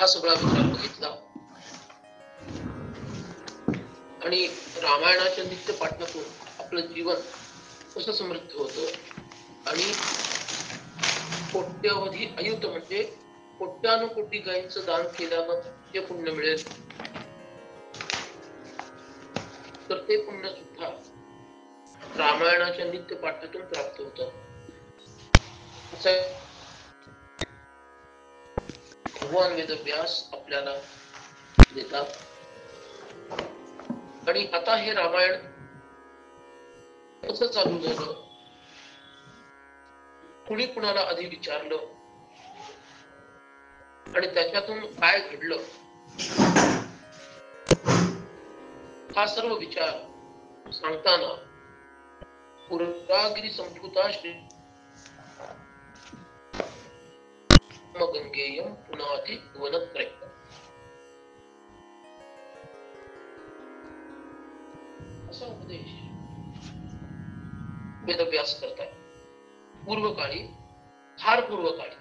हा सगळा विचार बघितला आणि रामायणाच्या नित्य पाठनातून आपलं जीवन कसं समृद्ध होतं आणि कोट्यवधी अयुत म्हणजे कोट्यानुकोटी गायींचं दान केल्यानं ते पुण्य मिळेल, तर ते पुण्य सुद्धा रामायणाच्या नित्य पाठातून प्राप्त होतं. भगवान वेदव्यास आपल्याला देतात. आणि आता हे रामायण कसं चालू झालं, कुणी कुणाला आधी विचारलं आणि त्याच्यातून काय घडलं, हा सर्व विचार सांगताना पुरागिरी संभूता श्री गंगेयम पुनाति वनत्रय असा उपदेश वेदव्यास करताय. पूर्वकाळी, फार पूर्वकाळी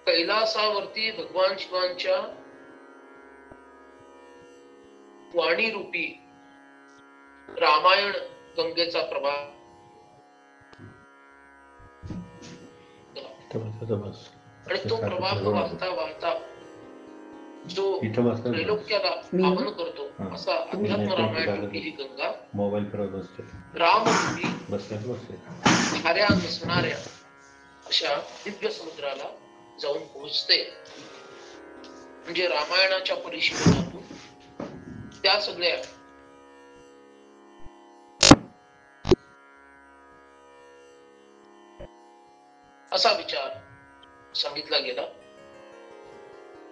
कैलासावरती भगवान शिवांच्या वाणी रूपी रामायण गंगेचा प्रवाह आणि तो प्रवाह वाहता वाहता जो त्रैलोक्याला पावन करतो असा अध्यात्म रामायण रूपी ही गंगा राम रूपी धाऱ्या नसणाऱ्या अशा दिव्य समुद्राला जाऊन पोहोचते. म्हणजे रामायणाच्या परिशीलनातून त्या सगळ्या असा विचार सांगितला गेला.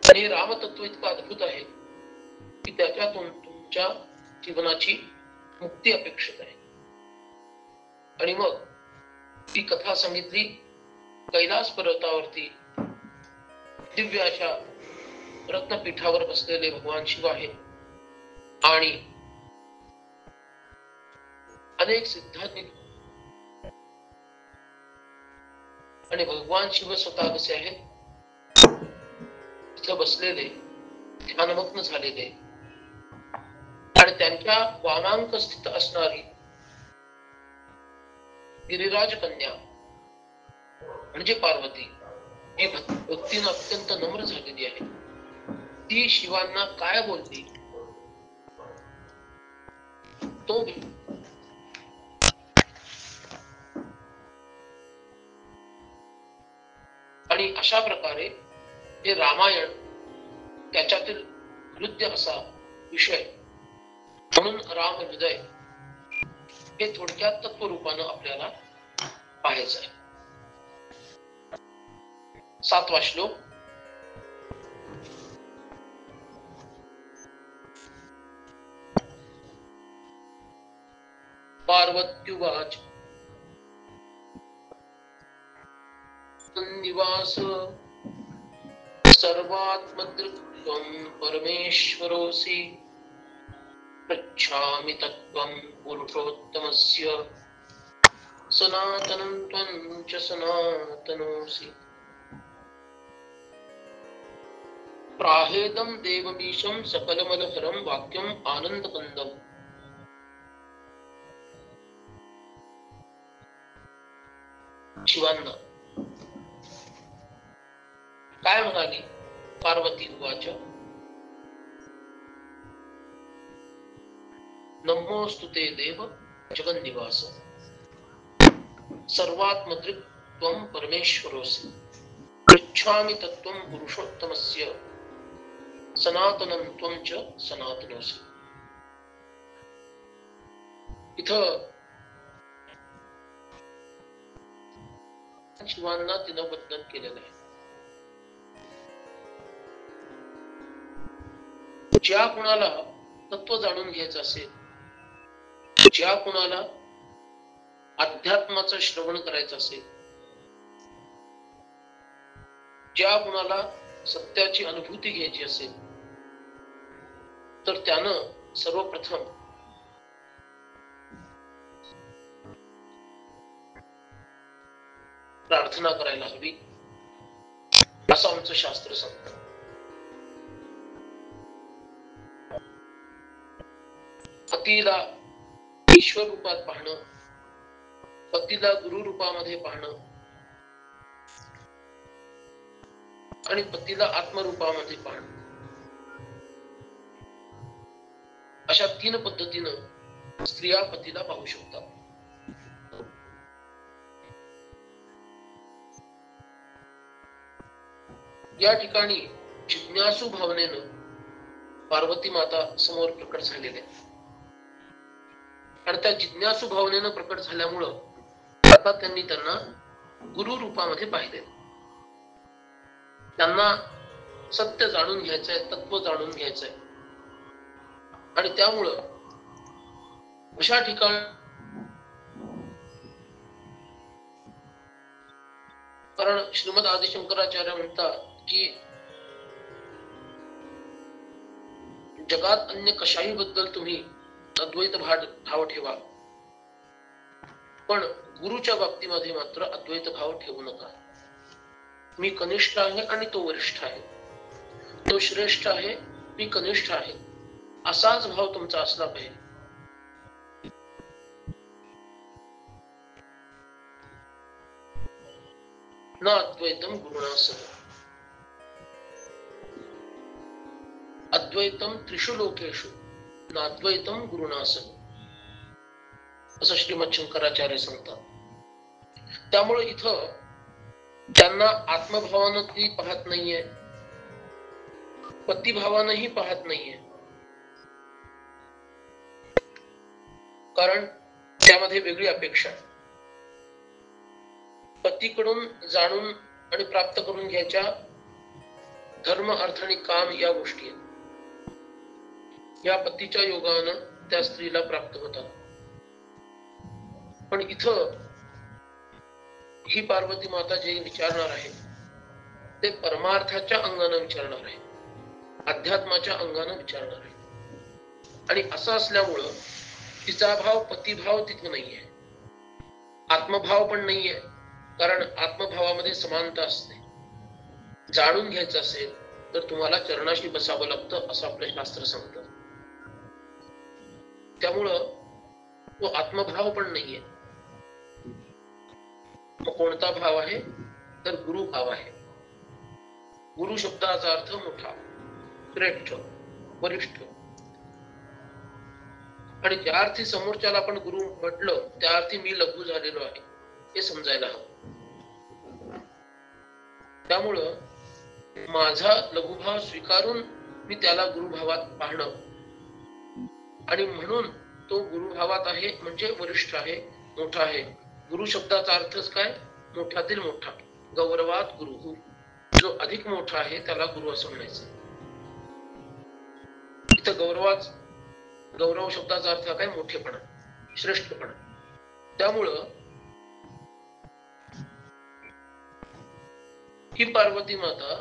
आणि रामतत्व इतकं अद्भुत आहे की त्याच्यातून तुमच्या जीवनाची मुक्ती अपेक्षित आहे. आणि मग ती कथा सांगितली. कैलास पर्वतावरती दिव्य अशा रत्नपीठावर बसलेले भगवान शिव आहेत आणि अनेक सिद्धांनी आणि भगवान शिव स्वतः कसे आहेत, तिथे बसलेले ध्यानमग्न झालेले आणि त्यांच्या वामांक स्थित असणारी गिरिराज कन्या म्हणजे पार्वती जी भक्तीनं अत्यंत नम्र झालेली आहे, ती शिवांना काय बोलली तो आणि अशा प्रकारे हे रामायण त्याच्यातील हृदय असा विषय म्हणून राम हृदय हे थोडक्यात तत्वरूपानं आपल्याला पाहायचं आहे. 7वा श्लोक. पार्वत्युवाच निवास सर्वात्मदृक्त्वं परमेश्वरोऽसि पृच्छामि तत्त्वं पुरुषोत्तमस्य सनातनं त्वं च सनातनोऽसि. प्राहेदं देवमीशं सकलमलहरं वाक्यं आनन्दकन्दम्. शिवांना काय म्हणाली पार्वती उवाच. नमोस्तु ते देव जगन्निवास सर्वात्मदृक् त्वं परमेश्वरोऽसि पृच्छामि तत्त्वं पुरुषोत्तमस्य सनातनं त्वं च सनातनोऽसि. इथं शिवांना तिनं वंदन केलेलं आहे. ज्या कुणाला तत्व जाणून घ्यायचं असेल, ज्या कुणाला अध्यात्माचं श्रवण करायचं असेल, ज्या कुणाला सत्याची अनुभूती घ्यायची असेल, तर त्यानं सर्वप्रथम प्रार्थना प्रार्थना करायला हवी असं आमचं शास्त्र सांगतं. पतीला ईश्वर रूपात पाहणं, पतीला गुरु रूपामध्ये पाहणं आणि पतीला आत्मरूपामध्ये पाहणं, अशा 3 पद्धतीनं स्त्रिया पतीला पाहू शकतात. या ठिकाणी जिज्ञासू भावनेनं पार्वती माता समोर प्रकट झालेल्या आणि त्या जिज्ञासू भावनेनं प्रकट झाल्यामुळं आता त्यांनी त्यांना गुरु रूपामध्ये पाहिले. त्यांना सत्य जाणून घ्यायचंय, तत्व जाणून घ्यायचंय आणि त्यामुळं अशा ठिकाणी कारण श्रीमद आदि शंकराचार्य म्हणतात की जगात अन्य कशाही बद्दल तुम्ही अद्वैत भाव ठेवा, पण गुरुच्या बाबतीमध्ये मात्र अद्वैत भाव ठेवू नका. मी कनिष्ठ आहे आणि तो वरिष्ठ आहे, तो श्रेष्ठ आहे, मी कनिष्ठ आहे, असाच भाव तुमचा असला पाहिजे. न अद्वैतम गुरुणा सह अद्वैतम त्रिषु लोकेषु नाद्वैतम गुरुणा सह असं श्रीमद शंकराचार्य सांगतात. त्यामुळे इथं त्यांना आत्मभावानं ती पाहत नाहीये, पतिभावानंही पाहत नाहीये, कारण त्यामध्ये वेगळी अपेक्षा आहे. पतीकडून जाणून आणि प्राप्त करून घ्यायच्या धर्म, अर्थ आणि काम या गोष्टी आहेत. या पतीच्या योगानं त्या स्त्रीला प्राप्त होतात. पण इथं ही पार्वती माता जे विचारणार आहे ते परमार्थाच्या अंगानं विचारणार आहे, अध्यात्माच्या अंगानं विचारणार आहे. आणि असं असल्यामुळं तिचा भाव पतिभाव तिथे नाहीये, आत्मभाव पण नाहीये, कारण आत्मभावामध्ये समानता असते. जाणून घ्यायचं असेल तर तुम्हाला चरणाशी बसावं लागतं असं आपलं शास्त्र सांगतं. त्यामुळं तो आत्मभाव पण नाहीये. मग कोणता भाव आहे तर गुरु भाव आहे. गुरु शब्दाचा अर्थ मोठा, श्रेष्ठ, वरिष्ठ. आणि ज्या अर्थी समोरच्याला आपण गुरु म्हटलं त्या अर्थी मी लघु झालेलो आहे हे समजायला हवं. त्यामुळं माझा लघुभाव स्वीकारून मी त्याला गुरुभावात पाहणं आणि म्हणून तो गुरुभावात आहे म्हणजे वरिष्ठ आहे, मोठा आहे. गुरु शब्दाचा अर्थच काय? मोठ्यातील मोठा, गौरवात गुरु. जो अधिक मोठा आहे त्याला गुरु असं म्हणायचं. इथं गौरव शब्दाचा अर्थ काय? मोठेपणा, श्रेष्ठपणा. त्यामुळं ही पार्वती माता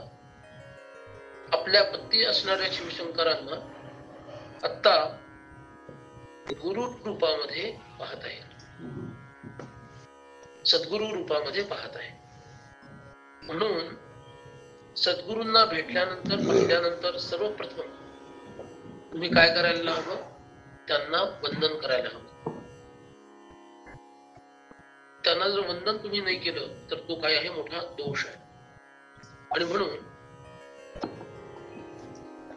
आपल्या पती असणाऱ्या शिवशंकरांना आता गुरु रूपामध्ये पाहत आहे, सद्गुरु रूपामध्ये पाहत आहे. म्हणून सद्गुरूंना भेटल्यानंतर, पाहिल्यानंतर सर्वप्रथम तुम्ही काय करायला हवं? त्यांना वंदन करायला हवं. त्यांना जर वंदन तुम्ही नाही केलं तर तो काय आहे? मोठा दोष आहे. आणि म्हणून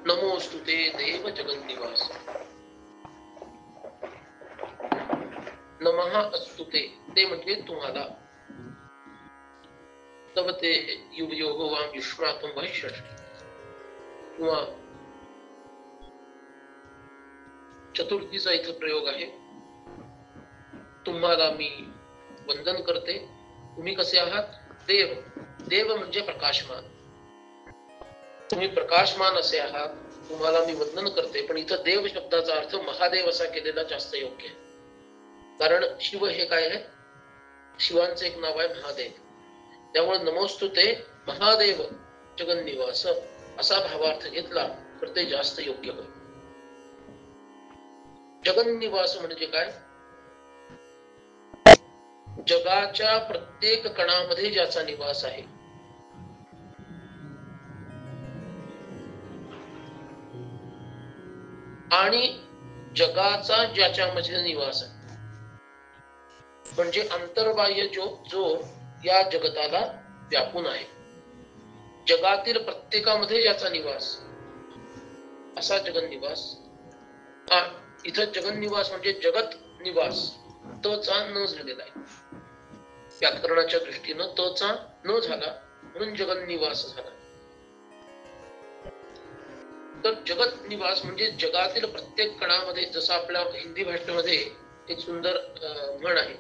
नमोस्तुते देव जगन्निवास, नमः अस्तुते, ते म्हणजे तुम्हाला. तव ते युवयोगो वाम युष्मातम वैश्यष्ट, किंवा चतुर्थीचा इथं प्रयोग आहे. तुम्हाला मी वंदन करते. तुम्ही कसे आहात? देव. देव म्हणजे प्रकाशमान. तुम्ही प्रकाशमान असे आहात, तुम्हाला मी वंदन करते. पण इथं देव शब्दाचा अर्थ महादेव असा केलेला जास्त योग्य आहे. कारण शिव हे काय आहे? शिवांचं एक नाव आहे महादेव. त्यामुळे नमोस्तुते महादेव जगन्निवास असा भावार्थ घेतला तर ते जास्त योग्य होईल. जगन्निवास म्हणजे काय? जगाच्या प्रत्येक कणामध्ये ज्याचा निवास आहे, आणि जगाचा ज्याच्यामध्ये निवास आहे, म्हणजे अंतर्बाह्य जो या जगताला व्यापून आहे, जगातील प्रत्येकामध्ये ज्याचा निवास, असा जगन्निवास. इथं जगन्निवास म्हणजे जगत निवास, तचा न झालेला आहे. व्याकरणाच्या दृष्टीनं तचा न झाला म्हणून जगन्निवास झाला. तर जगत निवास म्हणजे जगातील प्रत्येक कणामध्ये, जसं आपल्या हिंदी भाषेमध्ये एक सुंदर म्हण आहे,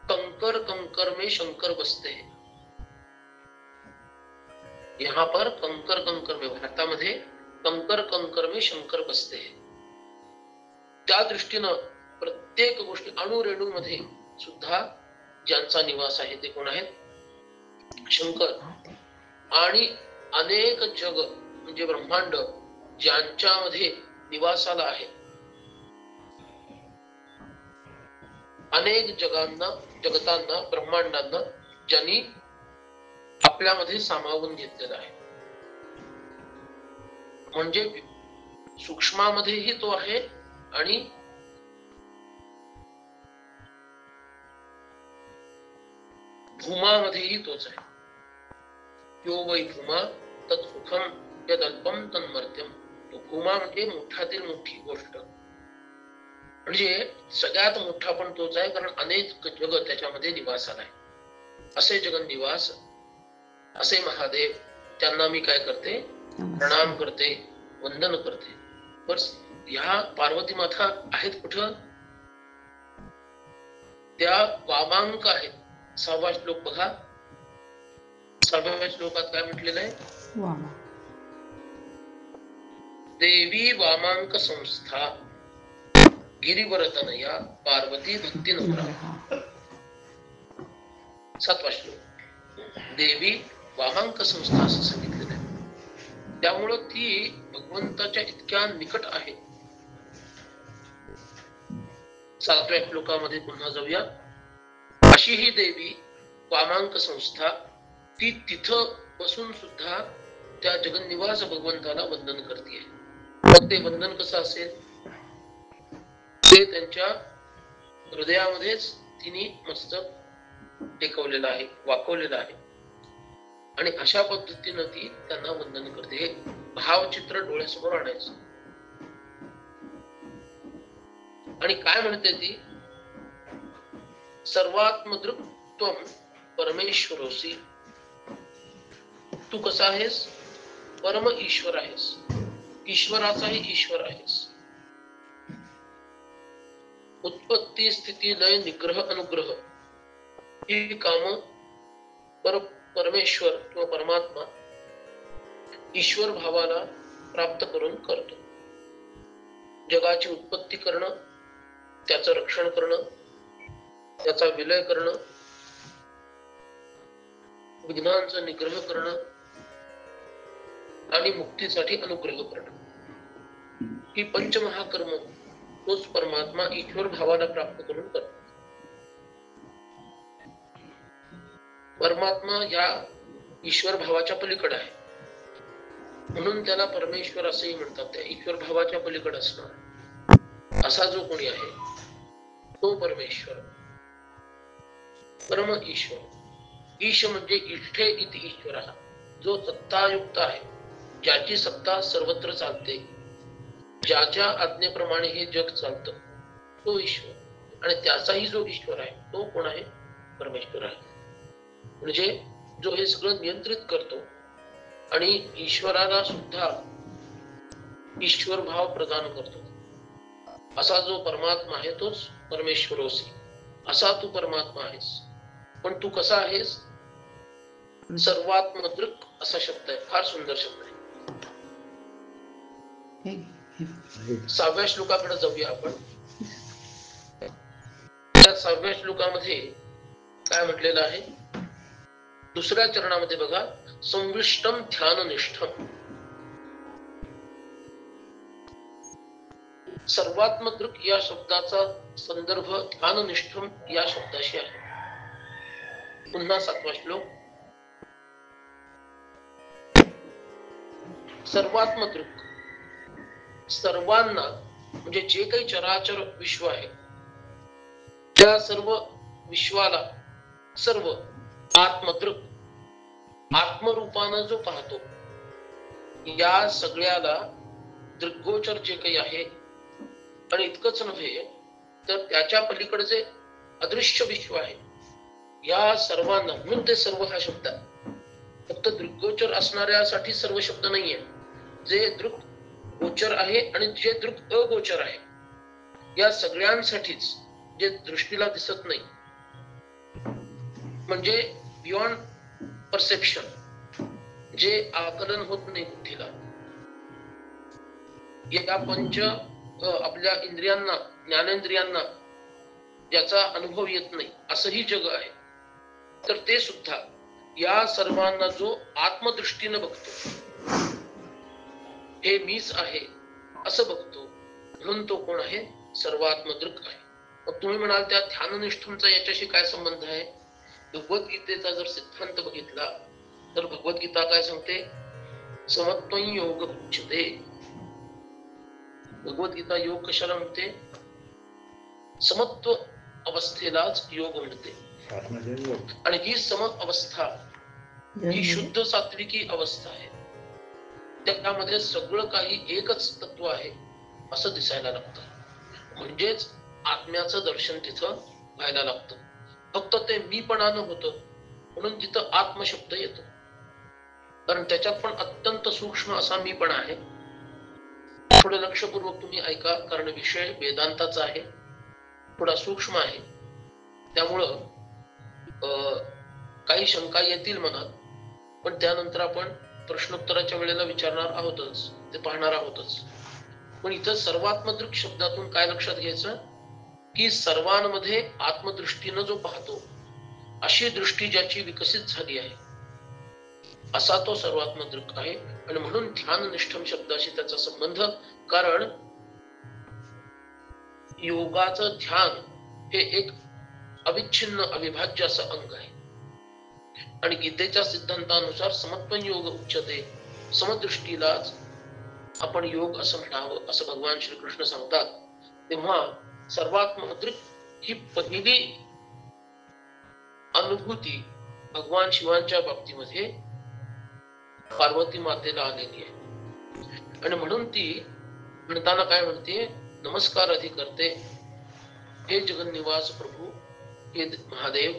कंकर कंकर में शंकर बसते हैं. यहाँ पर कंकर कंकर में, भारतामध्ये कंकर कंकर में शंकर बसते हैं. त्या दृष्टीनं प्रत्येक गोष्टी अणुरेणू मध्ये सुद्धा ज्यांचा निवास आहे ते कोण आहेत? शंकर. आणि अनेक जग म्हणजे ब्रह्मांड ज्यांच्यामध्ये निवासाला आहे, अनेक जगतांना ब्रह्मांडांना ज्यांनी आपल्यामध्ये सामावून घेतलेला आहे. म्हणजे सूक्ष्मामध्येही तो आहे आणि भूमामध्येही तोच आहे. यो वै भूमा तत् सुखम यदल्पम तन्मर्त्यम. तो भूमा म्हणजे मोठ्यातील मोठी गोष्ट, म्हणजे सगळ्यात मोठा पण तोच आहे, कारण अनेक जग त्याच्यामध्ये निवासाला आहे. असे जगन्निवास, असे महादेव, त्यांना मी काय करते? प्रणाम करते, वंदन करते. बस ह्या पार्वती माता आहेत कुठं? त्या वामांक आहेत. 6वा श्लोक बघा. 6व्या श्लोकात काय म्हटलेलं आहे? देवी वामांक संस्था गिरिवरतनया पार्वती भक्ती नम्रा. 7वा श्लोक. देवी वामांक संस्था असं सांगितलेलं आहे. त्यामुळं ती भगवंताच्या इतक्या निकट आहे. 7व्या श्लोकामध्ये पुन्हा जाऊया. अशी ही देवी वामांक संस्था, ती तिथं बसून सुद्धा त्या जगन्निवास भगवंताला वंदन करते. मग ते वंदन कसं असेल? ते त्यांच्या हृदयामध्येच तिने मस्तक टेकवलेलं आहे, वाकवलेलं आहे, आणि अशा पद्धतीनं ती त्यांना वंदन करते. हे भावचित्र डोळ्यासमोर आणायचं. आणि काय म्हणते ती? सर्वात्मदृक् त्वं परमेश्वरोसी. तू कसा आहेस? परम ईश्वर आहेस, ईश्वराचाही ईश्वर आहेस. उत्पत्ती स्थिती लय निग्रह अनुग्रह ही काम परमेश्वर किंवा परमात्मा ईश्वर भावाला प्राप्त करून करतो. जगाची उत्पत्ती करणं, त्याचं रक्षण करणं, त्याचा विलय करणं, विघ्नांचा निग्रह करणं आणि मुक्तीसाठी अनुग्रह करणं, ही पंचमहाकर्म तोच परमात्मा ईश्वर भावाला प्राप्त करून करतो. परमात्मा या ईश्वर भावाच्या पलीकडे आहे, म्हणून त्याला परमेश्वर असेही म्हणतात. त्या ईश्वर भावाच्या पलीकडे असणार असा जो कोणी आहे तो परमेश्वर, परम ईश्वर. ईश म्हणजे इष्ठे इति ईश्वर, जो सत्तायुक्त आहे, ज्याची सत्ता सर्वत्र चालते, ज्याच्या आज्ञेप्रमाणे हे जग चालतं, तो ईश्वर. आणि त्याचाही जो ईश्वर आहे तो कोण आहे? परमेश्वर आहे. म्हणजे जो हे सगळं नियंत्रित करतो आणि ईश्वराला सुद्धा ईश्वर भाव प्रदान करतो, असा जो परमात्मा आहे तोच परमेश्वरोसी. असा तू परमात्मा आहेस. पण तू कसा आहेस? सर्वात्मदृक् असा शब्द आहे, फार सुंदर शब्द आहे. 6व्या श्लोकाकडे जाऊया आपण. त्या 6व्या श्लोकामध्ये काय म्हटलेलं आहे? दुसऱ्या चरणामध्ये बघा. संविष्टम ध्याननिष्ठम. सर्वात्मदृक् या शब्दाचा संदर्भ ध्याननिष्ठम या शब्दाशी आहे. पुन्हा 7वा श्लोक. सर्वात्मदृक् सर्वांना म्हणजे जे काही चराचर विश्व आहे त्या सर्व विश्वाला सर्व आत्मदृक् आत्मरूपानं जो पाहतो या सगळ्याला दृग्गोचर जे काही आहे. आणि इतकंच नव्हे तर त्याच्या पलीकडचे अदृश्य विश्व आहे या सर्वांना, म्हणून ते सर्व हा शब्द फक्त दृग्गोचर असणाऱ्यासाठी सर्व शब्द नाहीये. जे दृक गोचर आहे आणि जे दृक अगोचर आहे या सगळ्यांसाठीच, जे दृष्टीला दिसत नाही म्हणजे बियॉन्ड परसेप्शन, जे आकलन होत नाही बुद्धीला, या पंच आपल्या इंद्रियांना ज्ञानेंद्रियांना ज्याचा अनुभव येत नाही असंही जग आहे. तर ते सुद्धा या सर्वांना जो आत्मदृष्टीनं बघतो, हे मीच आहे असं बघतो, म्हणून तो कोण आहे? सर्वात्मदृक् आहे. मग तुम्ही म्हणाल त्या ध्याननिष्ठमचा याच्याशी काय संबंध आहे? भगवद्गीतेचा जर सिद्धांत बघितला तर भगवद्गीता काय सांगते? समत्वं योग उच्यते. भगवद्गीता योग कशाला म्हणते? समत्व अवस्थेलाच योग म्हणते. आणि ही सम अवस्था ही शुद्ध सात्विकी अवस्था आहे. त्यामध्ये सगळं काही एकच तत्व आहे असं दिसायला लागतं. म्हणजेच आत्म्याचं दर्शन तिथं व्हायला लागतं. फक्त ते मीपणानं होतं म्हणून तिथं आत्मशब्द येतो. कारण त्याच्यात पण अत्यंत सूक्ष्म असा मीपणा आहे. थोडं लक्षपूर्वक तुम्ही ऐका, कारण विषय वेदांताचा आहे, थोडा सूक्ष्म आहे. त्यामुळं काही शंका येतील मनात, पण त्यानंतर आपण प्रश्नोत्तराच्या वेळेला विचारणार आहोतच, ते पाहणार आहोतच. पण इथं सर्वात्मदृक् शब्दातून काय लक्षात घ्यायचं की सर्वांमध्ये आत्मदृष्टीनं जो पाहतो अशी दृष्टी ज्याची विकसित झाली आहे असा तो सर्वात्मदृक् आहे. आणि म्हणून ध्याननिष्ठम शब्दाशी त्याचा संबंध, कारण योगाचं ध्यान हे एक अविच्छिन्न अविभाज्य असं अंग आहे. आणि गीतेच्या सिद्धांतानुसार समत्वं योग उच्यते, समदृष्टीलाच आपण योग असं म्हणावं असं भगवान श्रीकृष्ण सांगतात. तेव्हा सर्वात्मदृक् ही पहिली अनुभूती भगवान शिवांच्या बाबतीमध्ये पार्वती मातेला आलेली आहे. आणि म्हणून ती म्हणताना काय म्हणते? नमस्कार अधि करते, हे जगन्निवास प्रभू, हे महादेव,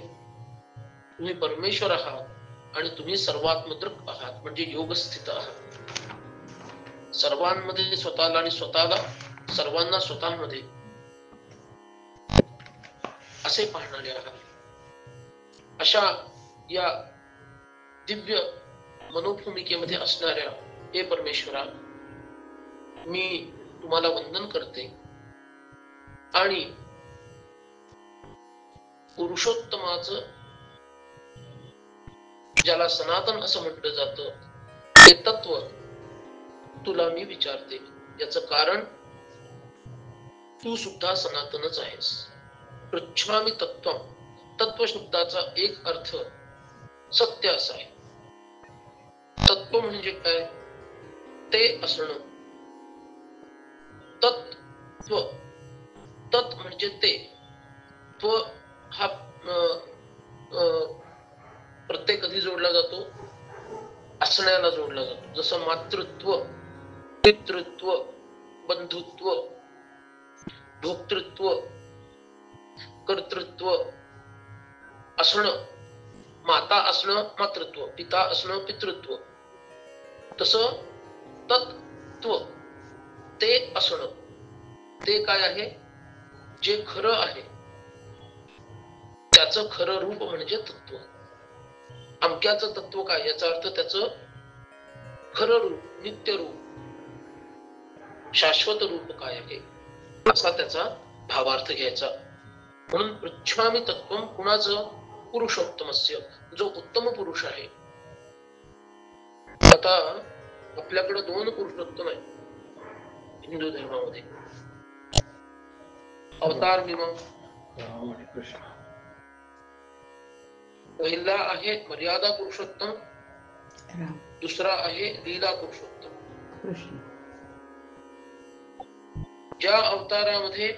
तुम्ही परमेश्वर आहात आणि तुम्ही सर्वात्मदृक् आहात, म्हणजे योगस्थित आहात. सर्वांमध्ये स्वतःला आणि स्वतःला सर्वांना स्वतःमध्ये असे पाहणारे आहात. अशा या दिव्य मनोभूमिकेमध्ये असणाऱ्या हे परमेश्वरा, मी तुम्हाला वंदन करते. आणि पुरुषोत्तमाचं, ज्याला सनातन असं म्हटलं जातं, ते तत्व तुला मी विचारते. याचं कारण तू सुद्धा सनातनच आहेस. पृच्छामि तत्त्वं, तत्व शब्दाचा एक अर्थ सत्य असा आहे. तत्व म्हणजे काय? ते असणं. तत्व, तत् म्हणजे ते, त्व हा प्रत्यय कधी जोडला जातो? असण्याला जोडला जातो. जसं मातृत्व, पितृत्व, बंधुत्व, भोक्तृत्व, कर्तृत्व असणं, माता असणं मातृत्व, पिता असणं पितृत्व. तसं तत्त्व ते असणं, ते काय आहे? जे खरं आहे त्याचं खरं रूप म्हणजे तत्व. अमक्याचं तत्व काय? याचा अर्थ त्याचं खरं रूप, नित्य रूप, शाश्वत रूप काय आहे असा त्याचा भावार्थ घ्यायचा. म्हणून पृच्छामि तत्त्वं कुणाचं? पुरुषोत्तमस्य, जो उत्तम पुरुष आहे. आता आपल्याकडे 2 पुरुषोत्तम आहे हिंदू धर्मामध्ये. अवतार मीमांसा. पहिला आहे मर्यादा पुरुषोत्तम, दुसरा आहे लीला पुरुषोत्तम. ज्या अवतारामध्ये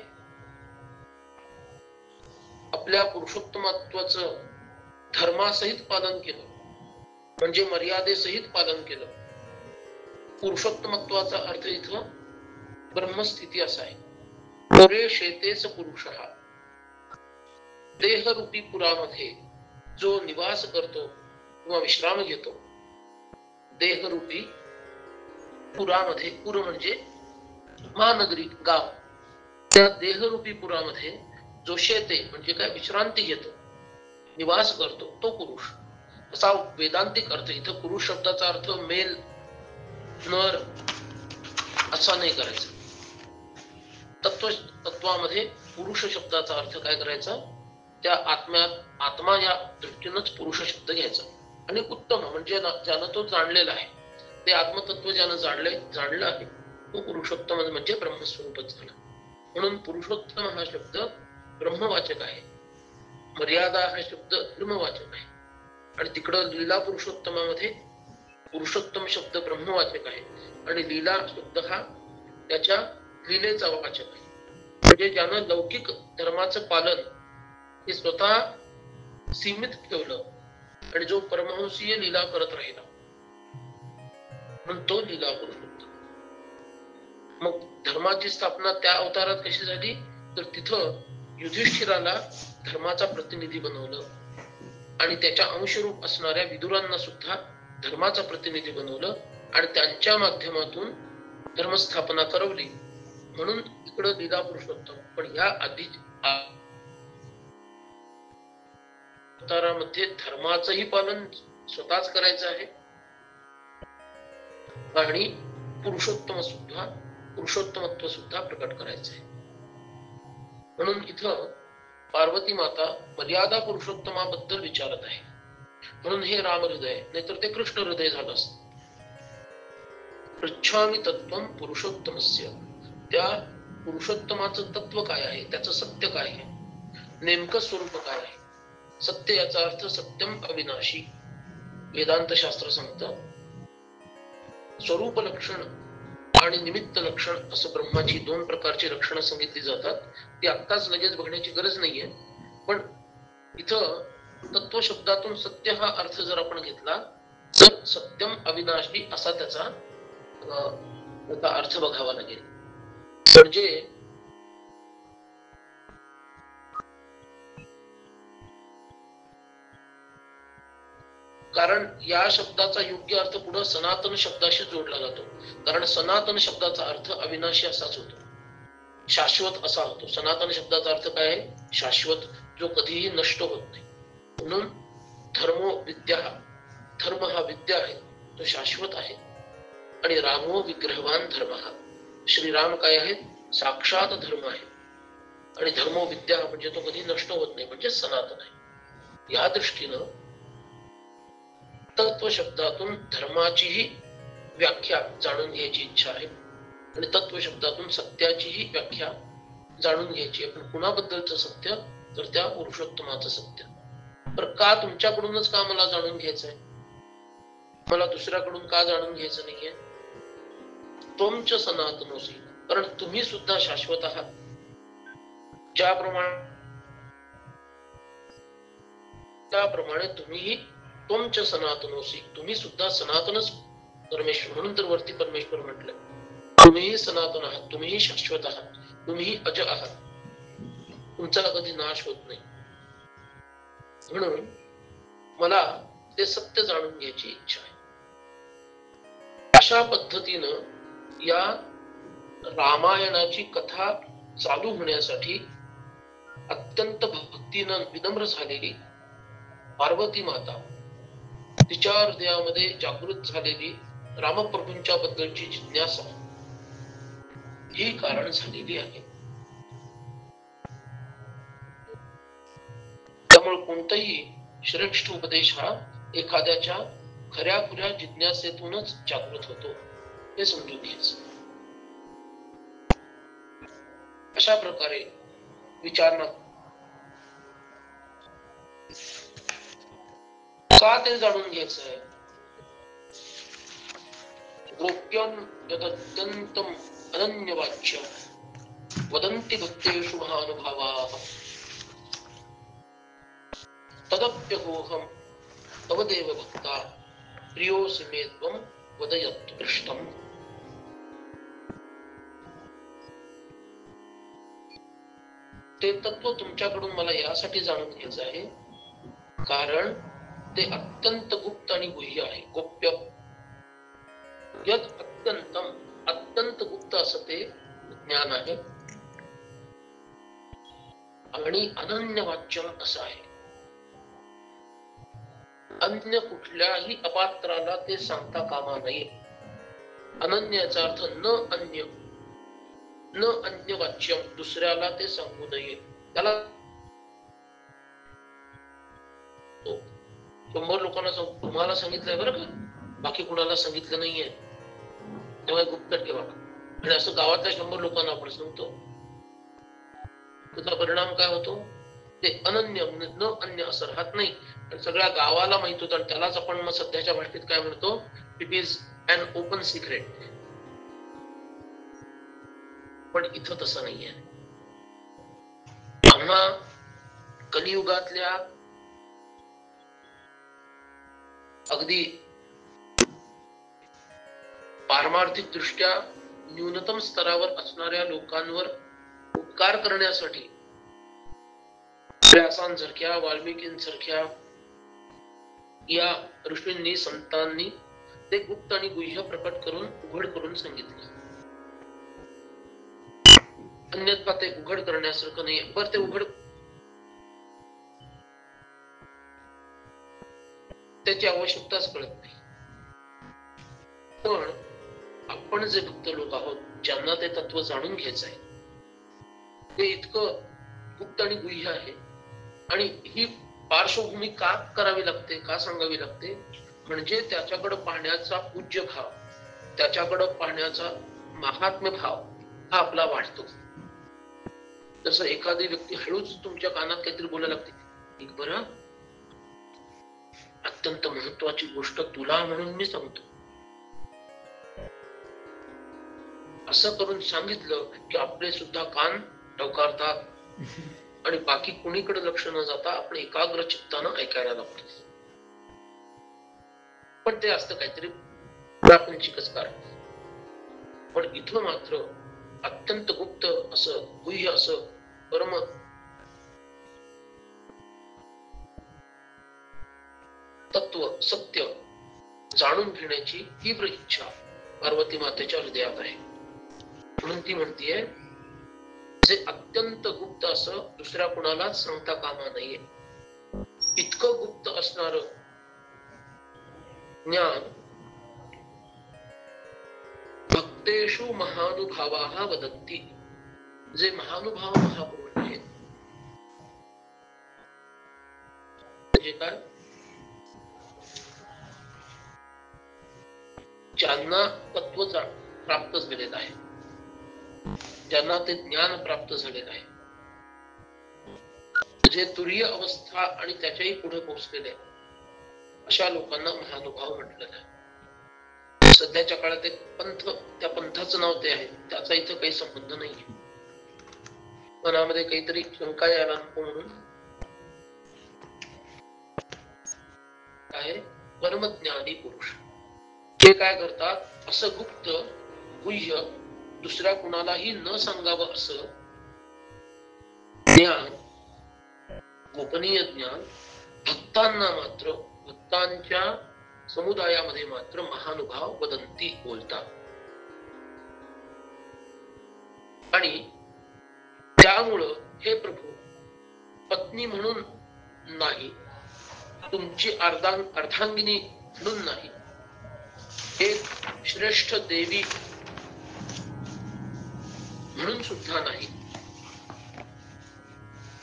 आपल्या पुरुषोत्तमत्वाचं धर्मासहित पालन केलं, म्हणजे मर्यादेसहित पालन केलं. पुरुषोत्तमत्वाचा अर्थ इथं ब्रह्मस्थिती असा आहे. पुरे शेतेच पुरुष हा देहरूपी पुरामध्ये जो निवास करतो किंवा विश्राम घेतो. देहरूपी पुरामध्ये, पुर म्हणजे महानगरी, गाव. त्या देहरूपी पुरामध्ये जो शेते म्हणजे काय विश्रांती घेतो, निवास करतो, तो पुरुष. असा वेदांतिक अर्थ. इथं पुरुष शब्दाचा अर्थ मेल नर असा नाही करायचा. तत्वामध्ये पुरुष शब्दाचा अर्थ काय करायचा, त्या आत्मा या दृष्टीनंच पुरुष शब्द घ्यायचा. आणि उत्तम म्हणजे ज्यानं तो जाणलेला आहे, ते आत्मतत्व ज्यानं जाणलं आहे, तो पुरुषोत्तम म्हणजे ब्रह्मस्वरूपच झाला. म्हणून पुरुषोत्तम हा शब्द ब्रह्मवाचक आहे, मर्यादा हा शब्द धर्मवाचक आहे. आणि तिकडं लीला पुरुषोत्तमामध्ये पुरुषोत्तम शब्द ब्रह्मवाचक आहे आणि लीला शब्द हा त्याच्या लीलेचा वाचक आहे. म्हणजे ज्यानं लौकिक धर्माचं पालन हे स्वतः सीमित ठेवलं आणि जो परमहंसीय लीला करत राहिला, म्हणून तो लीला पुरुषोत्तम. मग धर्माची स्थापना त्या अवतारात कशी झाली, तर तिथं युधिष्ठिराला धर्माचा प्रतिनिधी बनवलं आणि त्याच्या अंशरूप असणाऱ्या विदुरांना सुद्धा धर्माचा प्रतिनिधी बनवलं आणि त्यांच्या माध्यमातून धर्मस्थापना करवली. म्हणून इकडं लीला पुरुषोत्तम. पण या आधी अवतारामध्ये धर्माचंही पालन स्वतःच करायचं आहे आणि पुरुषोत्तमत्व सुद्धा प्रकट करायचं आहे. म्हणून इथं पार्वती माता मर्यादा पुरुषोत्तमाबद्दल विचारत आहे. म्हणून हे राम हृदय, नाहीतर ते कृष्ण हृदय झालं असत. पृच्छामि तत्वं पुरुषोत्तमस्य. त्या पुरुषोत्तमाचं तत्व काय आहे, त्याचं सत्य काय आहे, नेमकं स्वरूप काय आहे. सत्य याचा अर्थ सत्यम अविनाशी. वेदांत शास्त्र सांगतं स्वरूप लक्षण आणि निमित्त लक्षण असं ब्रह्माची दोन प्रकारची लक्षणं सांगितली जातात. ती आत्ताच लगेच बघण्याची गरज नाहीये. पण इथं तत्व शब्दातून सत्य हा अर्थ जर आपण घेतला तर सत्यम अविनाशी असा त्याचा अर्थ बघावा लागेल. म्हणजे कारण या शब्दाचा योग्य अर्थ पुढे सनातन शब्दाशी जोडला जातो. कारण सनातन शब्दाचा अर्थ अविनाशी असाच होतो, शाश्वत असा होतो. सनातन शब्दाचा अर्थ काय आहे, शाश्वत, जो कधीही नष्ट होत नाही. म्हणून धर्मो विद्या, धर्म हा विद्या आहे, तो शाश्वत आहे. आणि रामो विग्रहवान धर्म, श्रीराम काय आहे, साक्षात धर्म आहे. आणि धर्मो विद्या म्हणजे तो कधी नष्ट होत नाही, म्हणजे सनातन आहे. या दृष्टीनं तत्व शब्दातून धर्माचीही व्याख्या जाणून घ्यायची इच्छा आहे आणि तत्व शब्दातून सत्याचीही व्याख्या जाणून घ्यायची. पण कुणाबद्दलचं सत्य, तर त्या पुरुषोत्तमाचं सत्य. तर का तुमच्याकडूनच का मला जाणून घ्यायचंय, मला दुसऱ्याकडून का जाणून घ्यायचं नाहीये. त्वमच सनातनोसी, कारण तुम्ही सुद्धा शाश्वत आहात. त्याप्रमाणे तुम्हीही त्वमच सनातनोसी, तुम्ही सुद्धा सनातनच परमेश्वर. म्हणून तर वरती परमेश्वर म्हटलं तुम्हीही सनातन आहात, तुम्हीही शाश्वत आहात, तुम्हीही अज आहात, तुमचा कधी नाश होत नाही. म्हणून मला ते सत्य जाणून घ्यायची इच्छा आहे. अशा पद्धतीनं या रामायणाची कथा चालू होण्यासाठी अत्यंत भक्तीनं विनम्र झालेली पार्वती माता, तिच्या हृदयामध्ये जागृत झालेली रामप्रभूंच्या बद्दलची जिज्ञासा, ही कारण झालेली आहे. त्यामुळे कोणताही श्रेष्ठ उपदेश हा एखाद्याच्या खऱ्याखुऱ्या जिज्ञासेतूनच जागृत होतो, हे समजून घ्यायचं. अशा प्रकारे विचारणा. का ते जाणून घ्यायचं आहे. गोप्यम यदत्यंतम अनन्यवाच्यम वदन्ति भक्तेषु महानुभावाः तदप्यहोहम तव देव भक्ता प्रियोऽसि मे त्वं वद यत्कृष्टम्. ते तत्व तुमच्याकडून मला यासाठी जाणून घ्यायचं आहे कारण ते अत्यंत गुप्त आणि गुह्य आहे. गोप्य यद अत्यंतम अत्यंत गुप्त असं ते ज्ञान आहे आणि अनन्य वाच्यम असं आहे. अन्य कुठल्याही अपात्राला ते सांगता कामा नये. अनन्य याचा अर्थ न अन्य न अन्य वाच्यम दुसऱ्याला ते सांगू नये. त्याला 100 लोकांना तुम्हाला सांगितलंय बरं का, बाकी कुणाला सांगितलं नाहीये, तेव्हा गुप्त ठेवा. आणि असं गावातल्या 100 लोकांना आपण सांगतो, त्याचा परिणाम काय होतो, ते अनन्य न अन्य असं राहत नाही. सगळ्या गावाला माहित होतं आणि त्यालाच आपण मग सध्याच्या भाषेत काय म्हणतो, it is an open secret. पण इथं तसं नाहीये. आम्हा कलियुगातल्या अगदी पारमार्थिक दृष्ट्या न्यूनतम स्तरावर असणाऱ्या लोकांवर उपकार करण्यासाठी व्यासांसारख्या वाल्मिकींसारख्या या ऋषींनी संतांनी ते गुप्त आणि गुह्य प्रकट करून उघड करून सांगितले. अन्यथा ते उघड करण्यासारखं नाही. बरं ते उघड त्याची आवश्यकताच कळत नाही. पण आपण जे भक्त लोक आहोत ज्यांना ते तत्व जाणून घ्यायचं आहे ते इतकं गुप्त आणि गुह्य आहे. आणि ही पार्श्वभूमी का करावी लागते, का सांगावी लागते, म्हणजे त्याच्याकडे पाहण्याचा पूज्य भाव, त्याच्याकडे पाहण्याचा महात्म्य भाव हा आपला वाढतो. जसं एखादी व्यक्ती हळूच तुमच्या कानात काहीतरी बोलायला लागते, एक बरं अत्यंत महत्वाची गोष्ट तुला म्हणून मी सांगतो, असं करून सांगितलं की आपले सुद्धा कान टवकारतात आणि बाकी कोणीकडे लक्ष न जाता आपण एकाग्र चित्तानं ऐकायला लागतो. पण ते असतं काहीतरी प्रापंचिकच कारण. पण इथं मात्र अत्यंत गुप्त असं गुह्य असं परम तत्व सत्य जाणून घेण्याची तीव्र इच्छा पार्वती मातेच्या हृदयात आहे. म्हणून ती म्हणतीये जे अत्यंत गुप्त असं दुसऱ्या कुणालाच सांगता कामा नये. इतकं गुप्त असणार ज्ञान भक्तेषु महानुभावाः वदन्ति. जे महानुभाव महापुरुष आहेत म्हणजे काय, ज्यांना तत्व प्राप्त झालेलं आहे, ज्यांना ते ज्ञान प्राप्त झालेलं आहे, जे तुरीय अवस्था आणि त्याच्याही पुढे पोहोचलेले आहे, अशा लोकांना महानुभाव म्हटलेलं आहे. सध्याच्या काळात एक पंथ, त्या पंथाचं नाव ते आहे, त्याचा इथं काही संबंध नाहीये. मनामध्ये काहीतरी शंका यायला नको म्हणून काय परमज्ञानी पुरुष ते काय करतात, असं गुप्त गुह्य दुसऱ्या कुणालाही न सांगावं असं ज्ञान, गोपनीय ज्ञान भक्तांना मात्र, भक्तांच्या समुदायामध्ये मात्र महानुभाव वदंती बोलतात. आणि त्यामुळं हे प्रभू पत्नी म्हणून नाही, तुमची अर्धांगिनी म्हणून नाही, एक श्रेष्ठ देवी म्हणून सुद्धा नाही,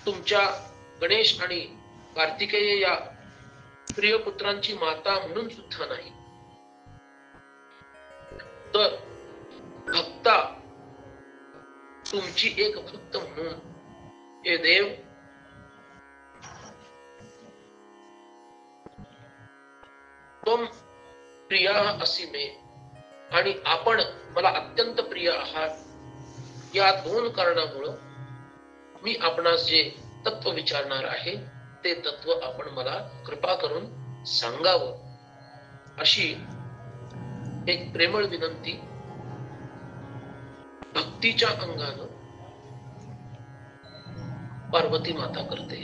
तुमच्या गणेश आणि कार्तिकेय या प्रिय पुत्रांची माता म्हणून सुद्धा नाही, तर भक्ता तुमची एक भक्त म्हणून हे देव, त्वम प्रिया असि मे, आणि आपण मला अत्यंत प्रिय आहात। या दोन कारणामुळे मी आपणास जे तत्व विचारणार आहे ते तत्व आपण मला कृपा करून सांगावं, अशी एक प्रेमळ विनंती भक्तीच्या अंगानं पार्वती माता करते।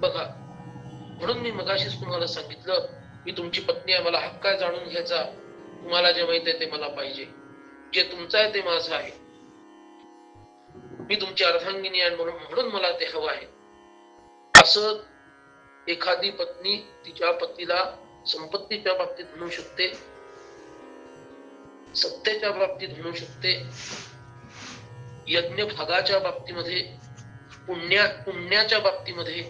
बघा, म्हणून मी मगाशीच तुम्हाला सांगितलं की तुमची पत्नी आहे, मला हक्क काय जाणून घ्यायचा, तुम्हाला जे माहित आहे ते मला पाहिजे, जे तुमचं आहे ते माझं आहे, मी तुमची अर्धांगिनी आहे म्हणून मला ते हवं आहे, असं एखादी पत्नी तिच्या पतीला संपत्तीच्या बाबतीत म्हणू शकते, सत्तेच्या बाबतीत म्हणू शकते, यज्ञ भागाच्या बाबतीमध्ये, पुण्याच्या बाबतीमध्ये,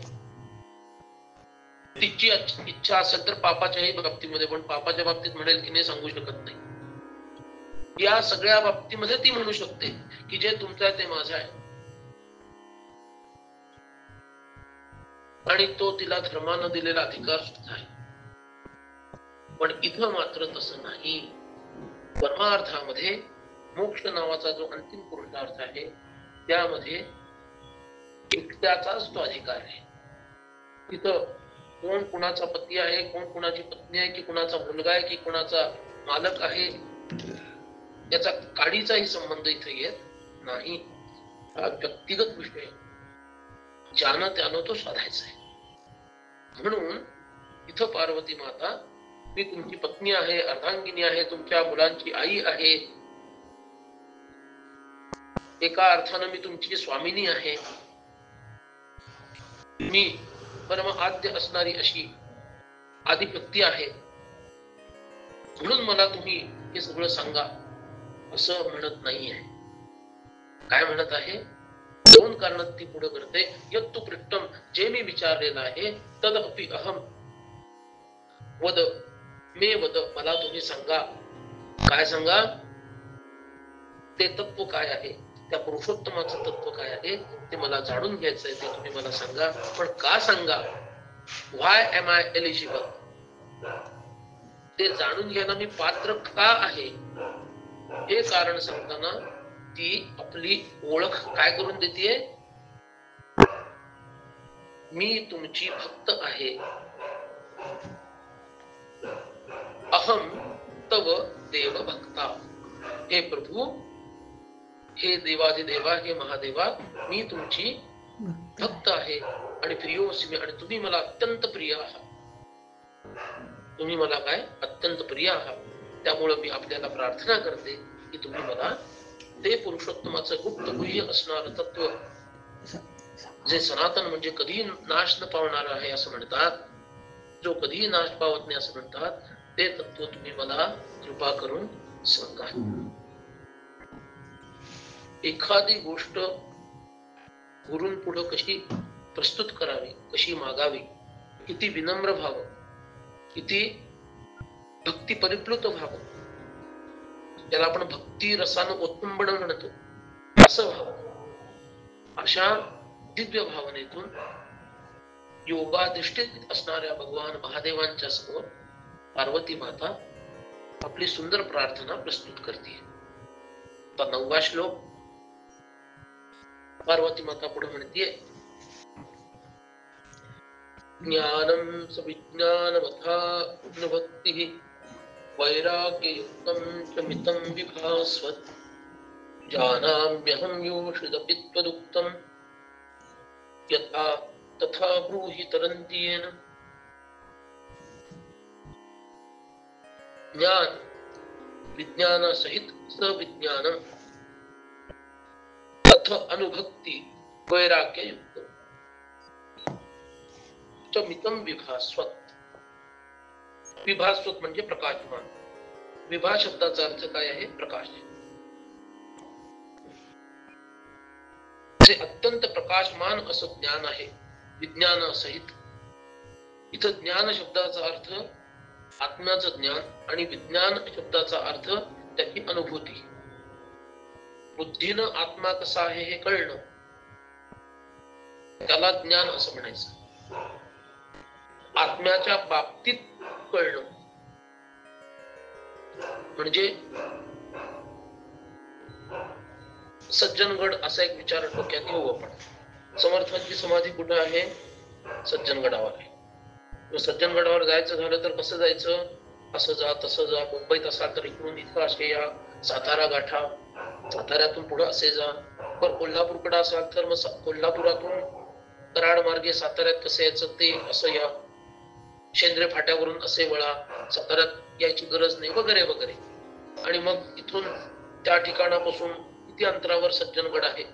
तिची इच्छा असेल तर पापाच्याही बाबतीमध्ये, पण पापाच्या बाबतीत म्हणेल की नाही सांगू शकत नाही। या सगळ्या बाबतीमध्ये ती म्हणू शकते की जे तुमचं आहे ते माझं आहे, आणि तो तिला धर्मानं दिलेला अधिकार सुद्धा आहे। पण इथं मात्र तसं नाही। परमार्थामध्ये मोक्ष नावाचा जो अंतिम पुरुषार्थ आहे त्यामध्ये एकट्याचाच तो अधिकार आहे। तिथं कोण कुणाचा पती आहे, कोण कुणाची पत्नी आहे, की कुणाचा मुलगा आहे, की कुणाचा मालक आहे, याचा काडीचाही संबंध इथे येत नाही। हा व्यक्तिगत विषय ज्यानं त्यानं तो साधायचा आहे। म्हणून इथं पार्वती माता, मी तुमची पत्नी आहे, अर्धांगिनी आहे, तुमच्या मुलांची आई आहे, एका अर्थानं मी तुमची स्वामिनी आहे, मी परम आद्य असणारी अशी आदिशक्ती आहे, म्हणून मला तुम्ही हे सगळं सांगा असं म्हणत नाही आहे। काय म्हणत आहे? दोन कारणात ती पुढे करते, यत्तु पृष्ठम, जे मी विचारलेलं आहे, तदपि अहम वद मे वद, मला तुम्ही सांगा। काय सांगा? ते तत्व काय आहे, त्या पुरुषोत्तमाचं तत्व काय आहे ते मला जाणून घ्यायचंय, ते तुम्ही मला सांगा। पण का सांगा? व्हाय एम आय एलिजिबल, ते जाणून घ्यायला मी पात्र का आहे, हे कारण सांगताना ती आपली ओळख काय करून देते? मी तुमची भक्त आहे, अहम तव देव भक्ता, हे प्रभू, हे देवाधिदेवा, हे महादेवा, मी तुमची भक्त आहे आणि प्रियोस्मी, आणि तुम्ही मला अत्यंत प्रिय आहात। तुम्ही मला काय अत्यंत प्रिय आहात, त्यामुळे मी आपल्याला प्रार्थना करते की तुम्ही मला ते पुरुषोत्तमाचं गुप्त गुह्य असणारं तत्व, जे सनातन म्हणजे कधी नाश न पावणार आहे असं म्हणतात, जो कधी नाश पावत नाही असं म्हणतात, ते तत्व तुम्ही मला कृपा करून सांगा। एखादी गोष्ट गुरून पुढं कशी प्रस्तुत करावी, कशी मागावी, किती विनम्र व्हावं, किती भक्ती परिप्लुत व्हावं, त्याला आपण भक्ती रसानं ओतुंबण म्हणतो, असं व्हावं। अशा दिव्य भावनेतून योगाधिष्ठित असणाऱ्या भगवान महादेवांच्या समोर पार्वती माता आपली सुंदर प्रार्थना प्रस्तुत करते। 9वा श्लोक पार्वती माता पुढे म्हणते, ज्ञानं सविज्ञानमथा भक्तिः वैराग्ययुक्तं च मितं विभास्वत्, जानाम्यहं योषिदपि त्वदुक्तं, यथा तथा ब्रूहि तरन्ति येन। ज्ञान विज्ञान सहित सविज्ञानम अथ अनुभक्ति वैराग्य युक्त च मितं विभास्वत। विभास्वत म्हणजे प्रकाशमान। विभा शब्दाचा अर्थ काय आहे? प्रकाश। जे अत्यंत प्रकाशमान असं ज्ञान आहे, विज्ञान सहित। इथं ज्ञान शब्दाचा अर्थ आत्म्याचं ज्ञान, आणि विज्ञान शब्दाचा अर्थ त्याची अनुभूती। बुद्धीनं आत्मा कसा आहे हे कळणं, त्याला ज्ञान असं म्हणायचं. आत्म्याच्या बाबतीत कळणं म्हणजे सज्जनगड असा एक विचार डोक्यात घेऊ आपण. समर्थांची समाधी कुठे आहे? सज्जनगडावर आहे. सज्जनगडावर जायचं झालं तर कसं जायचं? असं जा तसं जा. मुंबईत असाल तर इकडून इथं असे या, सातारा गाठा, साताऱ्यातून पुढे असे जा. पण कोल्हापूरकडे असाल तर मग कोल्हापुरातून कराड मार्गे साताऱ्यात कसं यायचं ते असं या, शेंद्रे फाट्यावरून असे वळा, साताऱ्यात यायची गरज नाही वगैरे वगैरे. आणि मग इथून त्या ठिकाणापासून किती अंतरावर सज्जनगड आहे?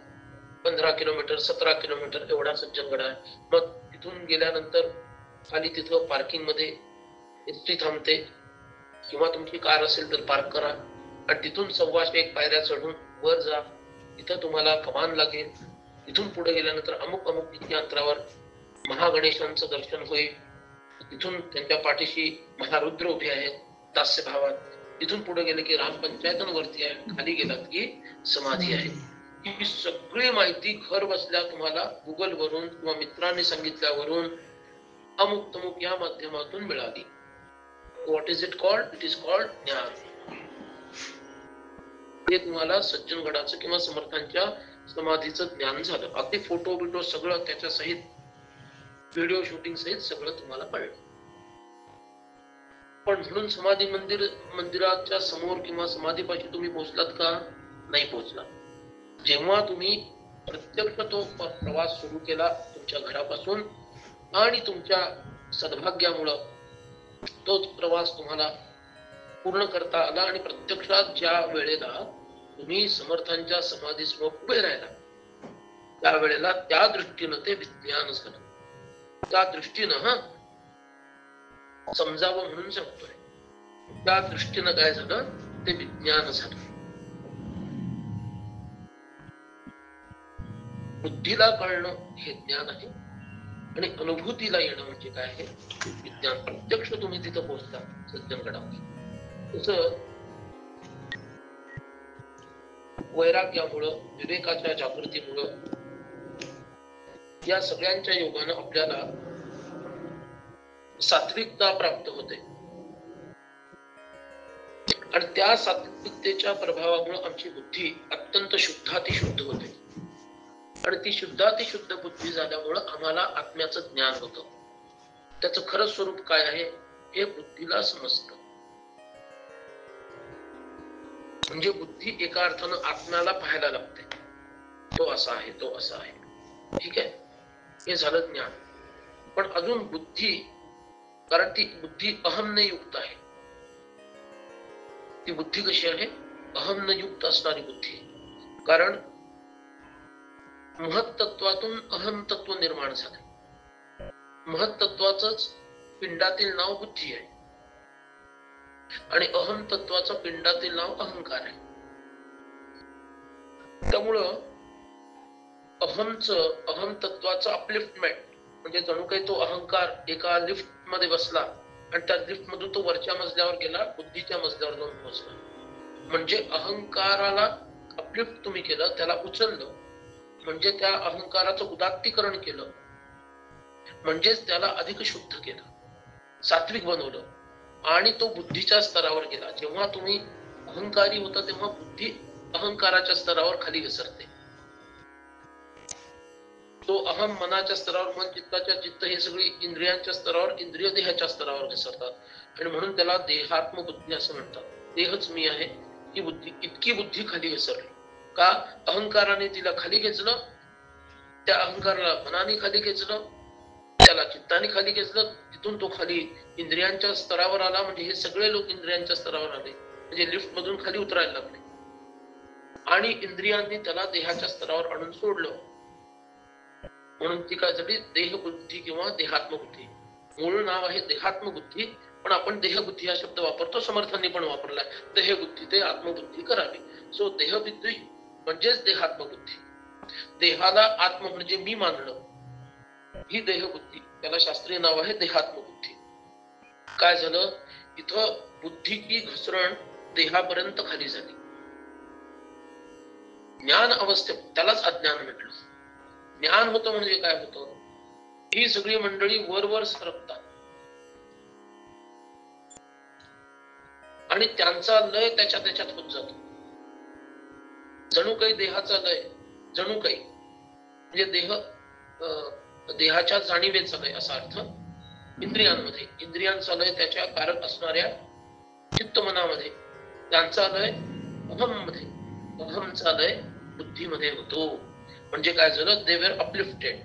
15 किलोमीटर 17 किलोमीटर एवढा सज्जनगड आहे. मग तिथून गेल्यानंतर खाली तिथं पार्किंग मध्ये एसटी थांबते, किंवा तुमची कार असेल तर पार्क करा आणि तिथून 125 पायऱ्या चढून वर जा. तिथं तुम्हाला कमान लागेल. तिथून पुढे गेल्यानंतर अमुक अमुक इतक्या अंतरावर महागणेशांचं दर्शन होईल. तिथून त्यांच्या पाठीशी महारुद्र उभे आहेत दास्य भावात. तिथून पुढे गेले की रामपंचायतवरती आहे. खाली गेलात की समाधी आहे. ही सगळी माहिती घर बसल्या तुम्हाला गुगल वरून किंवा मित्रांनी सांगितल्यावरून अमुक तमुक या माध्यमातून मिळाली. What is it called? It is called ज्ञान. ते तुम्हाला सज्जनगडाचं किंवा समर्थांच्या समाधीचं ज्ञान झालं. अगदी फोटो बिटो सगळं त्याच्या सहित, व्हिडिओ शूटिंग सहित सगळं तुम्हाला कळलं. पण म्हणून समाधी मंदिराच्या समोर किंवा समाधीपाशी तुम्ही पोहोचलात का? नाही पोहोचलात. जेव्हा तुम्ही प्रत्यक्ष तो प्रवास सुरू केला तुमच्या घरापासून आणि तुमच्या सद्भाग्यामुळं तोच प्रवास तुम्हाला पूर्ण करता आला आणि प्रत्यक्षात ज्या वेळेला तुम्ही समर्थांच्या समाधीसमोर उभे राहिला त्या वेळेला त्या दृष्टीनं ते विज्ञान झालं. त्या दृष्टीनं समजावं म्हणून सांगतोय, त्या दृष्टीनं काय झालं? ते विज्ञान झालं. बुद्धीला कळणं हे ज्ञान आहे आणि अनुभूतीला येणं म्हणजे काय आहे? विज्ञान. प्रत्यक्ष तुम्ही तिथं पोहोचता सज्जनगडावर. तसं वैराग्यामुळं, विवेकाच्या जागृतीमुळं या सगळ्यांच्या योगानं आपल्याला सात्विकता प्राप्त होते आणि त्या सात्विकतेच्या प्रभावामुळे आमची बुद्धी अत्यंत शुद्धातिशुद्ध होते आणि ती शुद्धातिशुद्ध बुद्धी झाल्यामुळं आम्हाला आत्म्याचं ज्ञान होतं. त्याचं खरं स्वरूप काय आहे हे बुद्धीला समजतं. म्हणजे बुद्धी एका अर्थानं आत्म्याला पाहायला लागते. तो असा आहे, तो असा आहे. ठीक आहे, हे झालं ज्ञान. पण अजून बुद्धी, कारण ती बुद्धी अहम न युक्त आहे. ती बुद्धी कशी आहे? अहम न युक्त असणारी बुद्धी. कारण महत्तत्वातून अहम तत्व निर्माण झाले. महत्तत्वाचंच पिंडातील नाव बुद्धी आहे आणि अहम तत्वाचं पिंडातील नाव अहंकार आहे. त्यामुळं अहम तत्वाचं अपलिफ्टमेंट म्हणजे जणू काही तो अहंकार एका लिफ्ट मध्ये बसला आणि त्या लिफ्ट मधून तो वरच्या मजल्यावर गेला, बुद्धीच्या मजल्यावर जाऊन पोहोचला. म्हणजे अहंकाराला अपलिफ्ट तुम्ही केलं, त्याला उचललं, म्हणजे त्या अहंकाराचं उदात्तीकरण केलं, म्हणजेच त्याला अधिक शुद्ध केलं, सात्विक बनवलं आणि तो बुद्धीच्या स्तरावर गेला. जेव्हा तुम्ही अहंकारी होता तेव्हा बुद्धी अहंकाराच्या स्तरावर खाली घसरते. तो अहम मनाच्या स्तरावर, मन चित्ताच्या चित्त, हे सगळी इंद्रियांच्या स्तरावर, इंद्रिय देहाच्या स्तरावर घसरतात आणि म्हणून त्याला देहात्म बुद्धी असं म्हणतात. देहच मी आहे ही बुद्धी, इतकी बुद्धी खाली घसरली का? अहंकाराने तिला खाली खेचलं, त्या अहंकाराला मनाने खाली खेचलं, त्याला चित्ताने खाली खेचलं, तिथून तो खाली इंद्रियांच्या स्तरावर आला. म्हणजे हे सगळे लोक इंद्रियांच्या स्तरावर आले, म्हणजे लिफ्ट मधून खाली उतरायला लागले आणि इंद्रियांनी त्याला देहाच्या स्तरावर आणून सोडलं. म्हणून ती काय झाली? देहबुद्धी किंवा देहात्मबुद्धी. मूळ नाव आहे देहात्मबुद्धी, पण आपण देहबुद्धी हा शब्द वापरतो, समर्थांनी पण वापरलाय. देहबुद्धी ते आत्मबुद्धी करावी. सो देहबुद्धी म्हणजेच देहात्मबुद्धी. देहाला आत्म म्हणजे मी मानलं, ही देहबुद्धी, त्याला शास्त्रीय नाव आहे देहात्मबुद्धी. काय झालं? इथं बुद्धीची घसरण देहापर्यंत खाली झाली. ज्ञान अवस्थेत त्यालाच अज्ञान म्हटलं. ज्ञान होतं म्हणजे काय होतं, ही सगळी मंडळी वर सरकतात आणि त्यांचा लय त्याच्यात होत जातो. जणू काही देहाचा लय, जणू काही म्हणजे देहाच्या जाणीवेचा लय असा अर्थ. इंद्रियांमध्ये इंद्रियांचा लय त्याच्या कारक असणाऱ्या चित्त मनामध्ये, त्यांचा लय अहम मध्ये, अहमचा लय बुद्धीमध्ये होतो. म्हणजे काय झालं, दे वर अपलिफ्टेड,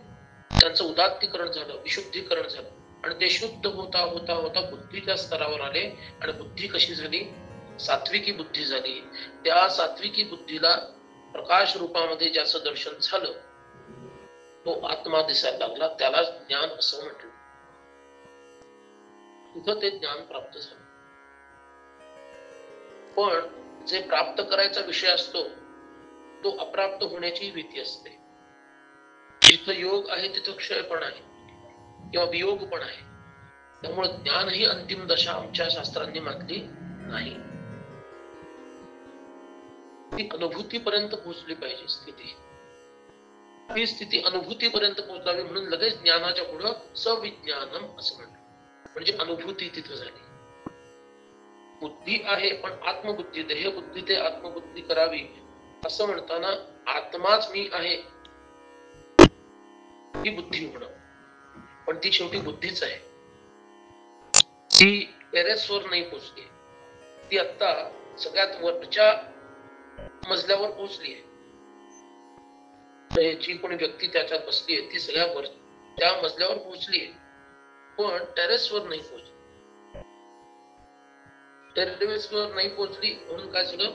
त्यांचं उदात्तीकरण झालं, विशुद्धीकरण झालं आणि ते शुद्ध होता होता होता बुद्धीच्या स्तरावर आले. आणि बुद्धी कशी झाली, सात्विकी बुद्धी झाली. त्या सात्विकी बुद्धीला प्रकाश रूपामध्ये ज्याचं दर्शन झालं तो आत्मा दिसायला लागला, त्याला ज्ञान असं म्हटलं. तिथं ते ज्ञान प्राप्त झालं. पण जे प्राप्त करायचा विषय असतो तो अप्राप्त होण्याची भीती असते. जिथं योग आहे तिथं क्षय पण आहे किंवा वियोग पण आहे. त्यामुळे ज्ञान ही अंतिम दशा आमच्या शास्त्रांनी मानली नाही. ती अनुभूतीपर्यंत पोहोचली पाहिजे स्थिती. ही स्थिती अनुभूतीपर्यंत पोहोचावी म्हणून लगेच ज्ञानाच्या पुढं सविज्ञानम असं म्हणलं. म्हणजे अनुभूती तिथं झाली. बुद्धी आहे पण आत्मबुद्धी, देहबुद्धी ते आत्मबुद्धी करावी असं म्हणताना आत्माच मी आहे ही बुद्धी होणं, पण ती शेवटी बुद्धीच आहे. ती टेरेसवर नाही पोहोचली, ती आता सगळ्यात वरच्या मजल्यावर पोहोचली आहे. जी कोणी व्यक्ती त्याच्यात बसली आहे ती सगळ्या वरच्या मजल्यावर पोहोचली आहे, पण टेरेसवर नाही पोहोचली. टेरेसवर नाही पोहोचली म्हणून काय झालं,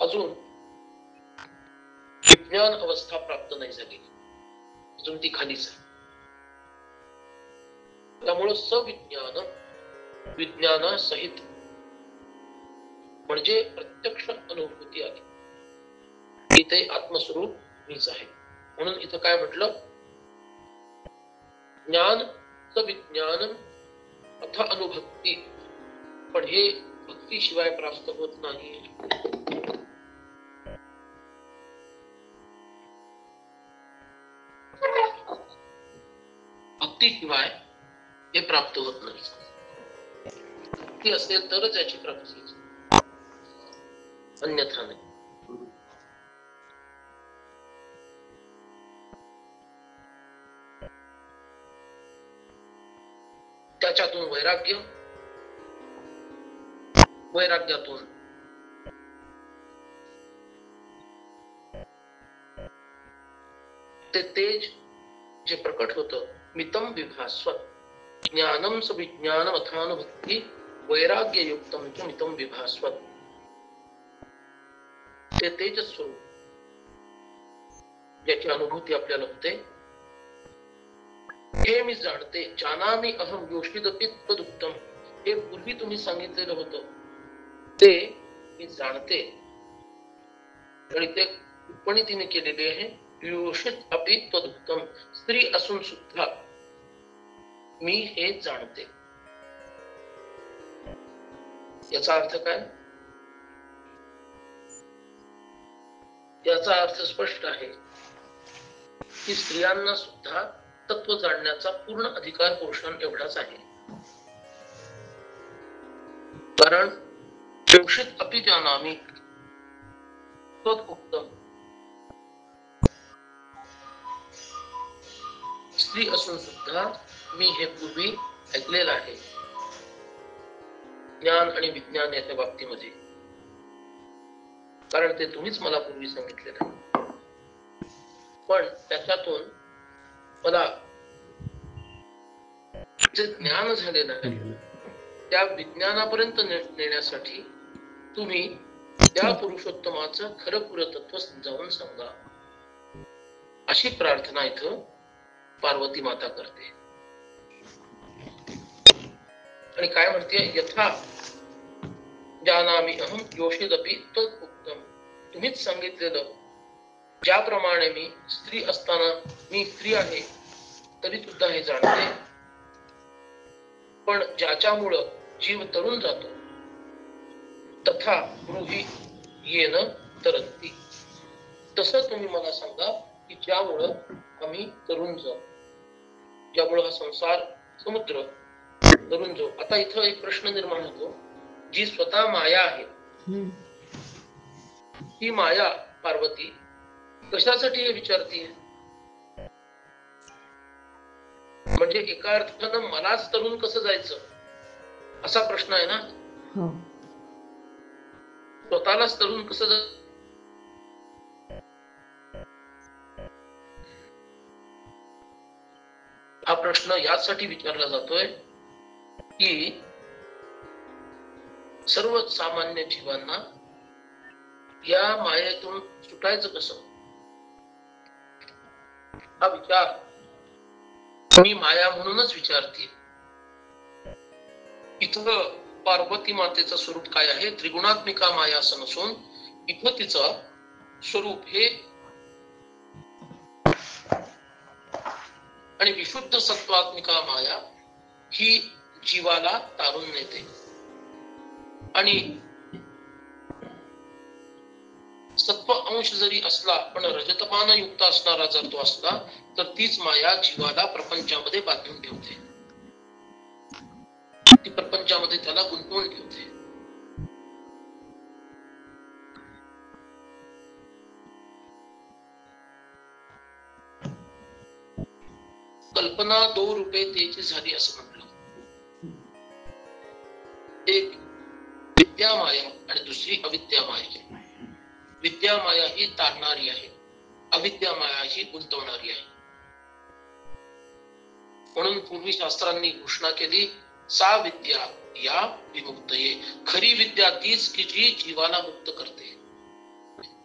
अजून विज्ञान अवस्था प्राप्त नाही झाली, अजून ती खालीच आहे. त्यामुळं सविज्ञान, विज्ञानासहित म्हणजे प्रत्यक्ष अनुभूती आली. इथे आत्मस्वरूप मीच आहे. म्हणून इथं काय म्हटलं, ज्ञान सविज्ञान अथ अनुभक्ती. पण हे भक्तीशिवाय प्राप्त होत नाही. भक्तीशिवाय हे प्राप्त होत नाही. भक्ती असेल तरच याची प्राप्ती, अन्यथा नाही. त्याच्यातून वैराग्य, वैराग्यातून ते तेज जे प्रकट होतं, मितम विभास्वत, ज्ञानम सविज्ञानम अथानुभक्ती वैराग्य युक्तम च मितम विभास्वत. ते तेजस स्वरूप ज्याची अनुभूती आपल्याला होते, हे मी जाणते. जानामि अहम योषिदपि तदुक्तम. हे पूर्वी तुम्ही सांगितलेलं होतं ते मी जाणते. आणि ते टिप्पणी तिने केलेली आहे, योषित अपि तदुक्तम. स्त्री असून सुद्धा मी हे जाणते. याचा अर्थ काय, याचा अर्थ स्पष्ट आहे की स्त्रियांना सुद्धा तत्व जाणण्याचा पूर्ण अधिकार पुरुषां एवढाच आहे. कारण योषित अपि जानामि तदुक्तम, स्त्री असून सुद्धा मी हे पूर्वी ऐकलेलं आहे ज्ञान आणि विज्ञान याच्या बाबतीमध्ये. कारण ते तुम्हीच मला पूर्वी सांगितलेलं आहे. पण त्याच्यातून मला जे ज्ञान झालेलं आहे त्या विज्ञानापर्यंत नेण्यासाठी तुम्ही त्या पुरुषोत्तमाचं खरं पुरतत्व समजावून सांगा, अशी प्रार्थना इथं पार्वती माता करते. आणि काय म्हणते, यथा जानामि अहम योषिदपि तदुक्तम. तुम्हीच सांगितलेलं ज्याप्रमाणे मी स्त्री असताना मी स्त्री आहे तरी सुद्धा हे जाणते. पण ज्याच्यामुळं जीव तरुण जातो तथा ब्रूहि येन तरंती. तसं तुम्ही मला सांगा की ज्यामुळं आम्ही तरुण जाऊ, ज्यामुळे हा संसार समुद्र तरुण जाऊ. आता इथं एक प्रश्न निर्माण होतो, जी स्वतः माया आहे ती माया पार्वती कशासाठी हे विचारतीये? म्हणजे एका अर्थानं मलाच तरुण कसं जायचं असा प्रश्न आहे ना. स्वतःलाच तरुण कसं हा प्रश्न यासाठी विचारला जातोय की सर्व सामान्य जीवांना या मायेतून सुटायचं कसं, हा विचार मी माया म्हणूनच विचारते. इथं पार्वती मातेचं स्वरूप काय आहे? त्रिगुणात्मिका माया असं नसून इथं तिचं स्वरूप हे आणि विशुद्ध सत्वात्मिका माया ही जीवाला तारून नेते. आणि सत्व अंश जरी असला पण रजतपान युक्त असणारा जर तो असला तर तीच माया जीवाला प्रपंचामध्ये बांधून ठेवते, ती प्रपंचामध्ये त्याला गुंतवून ठेवते. कल्पना 2 रुपये त्याची झाली असं म्हटलं. एक विद्या माया आणि दुसरी अविद्या माया. विद्या माया ही तारणारी आहे, अविद्या माया ही गुंतवणारी आहे. म्हणून पूर्वी शास्त्रांनी घोषणा केली, सा विद्या या विमुक्तये. खरी विद्या तीच की जी जीवाला मुक्त करते.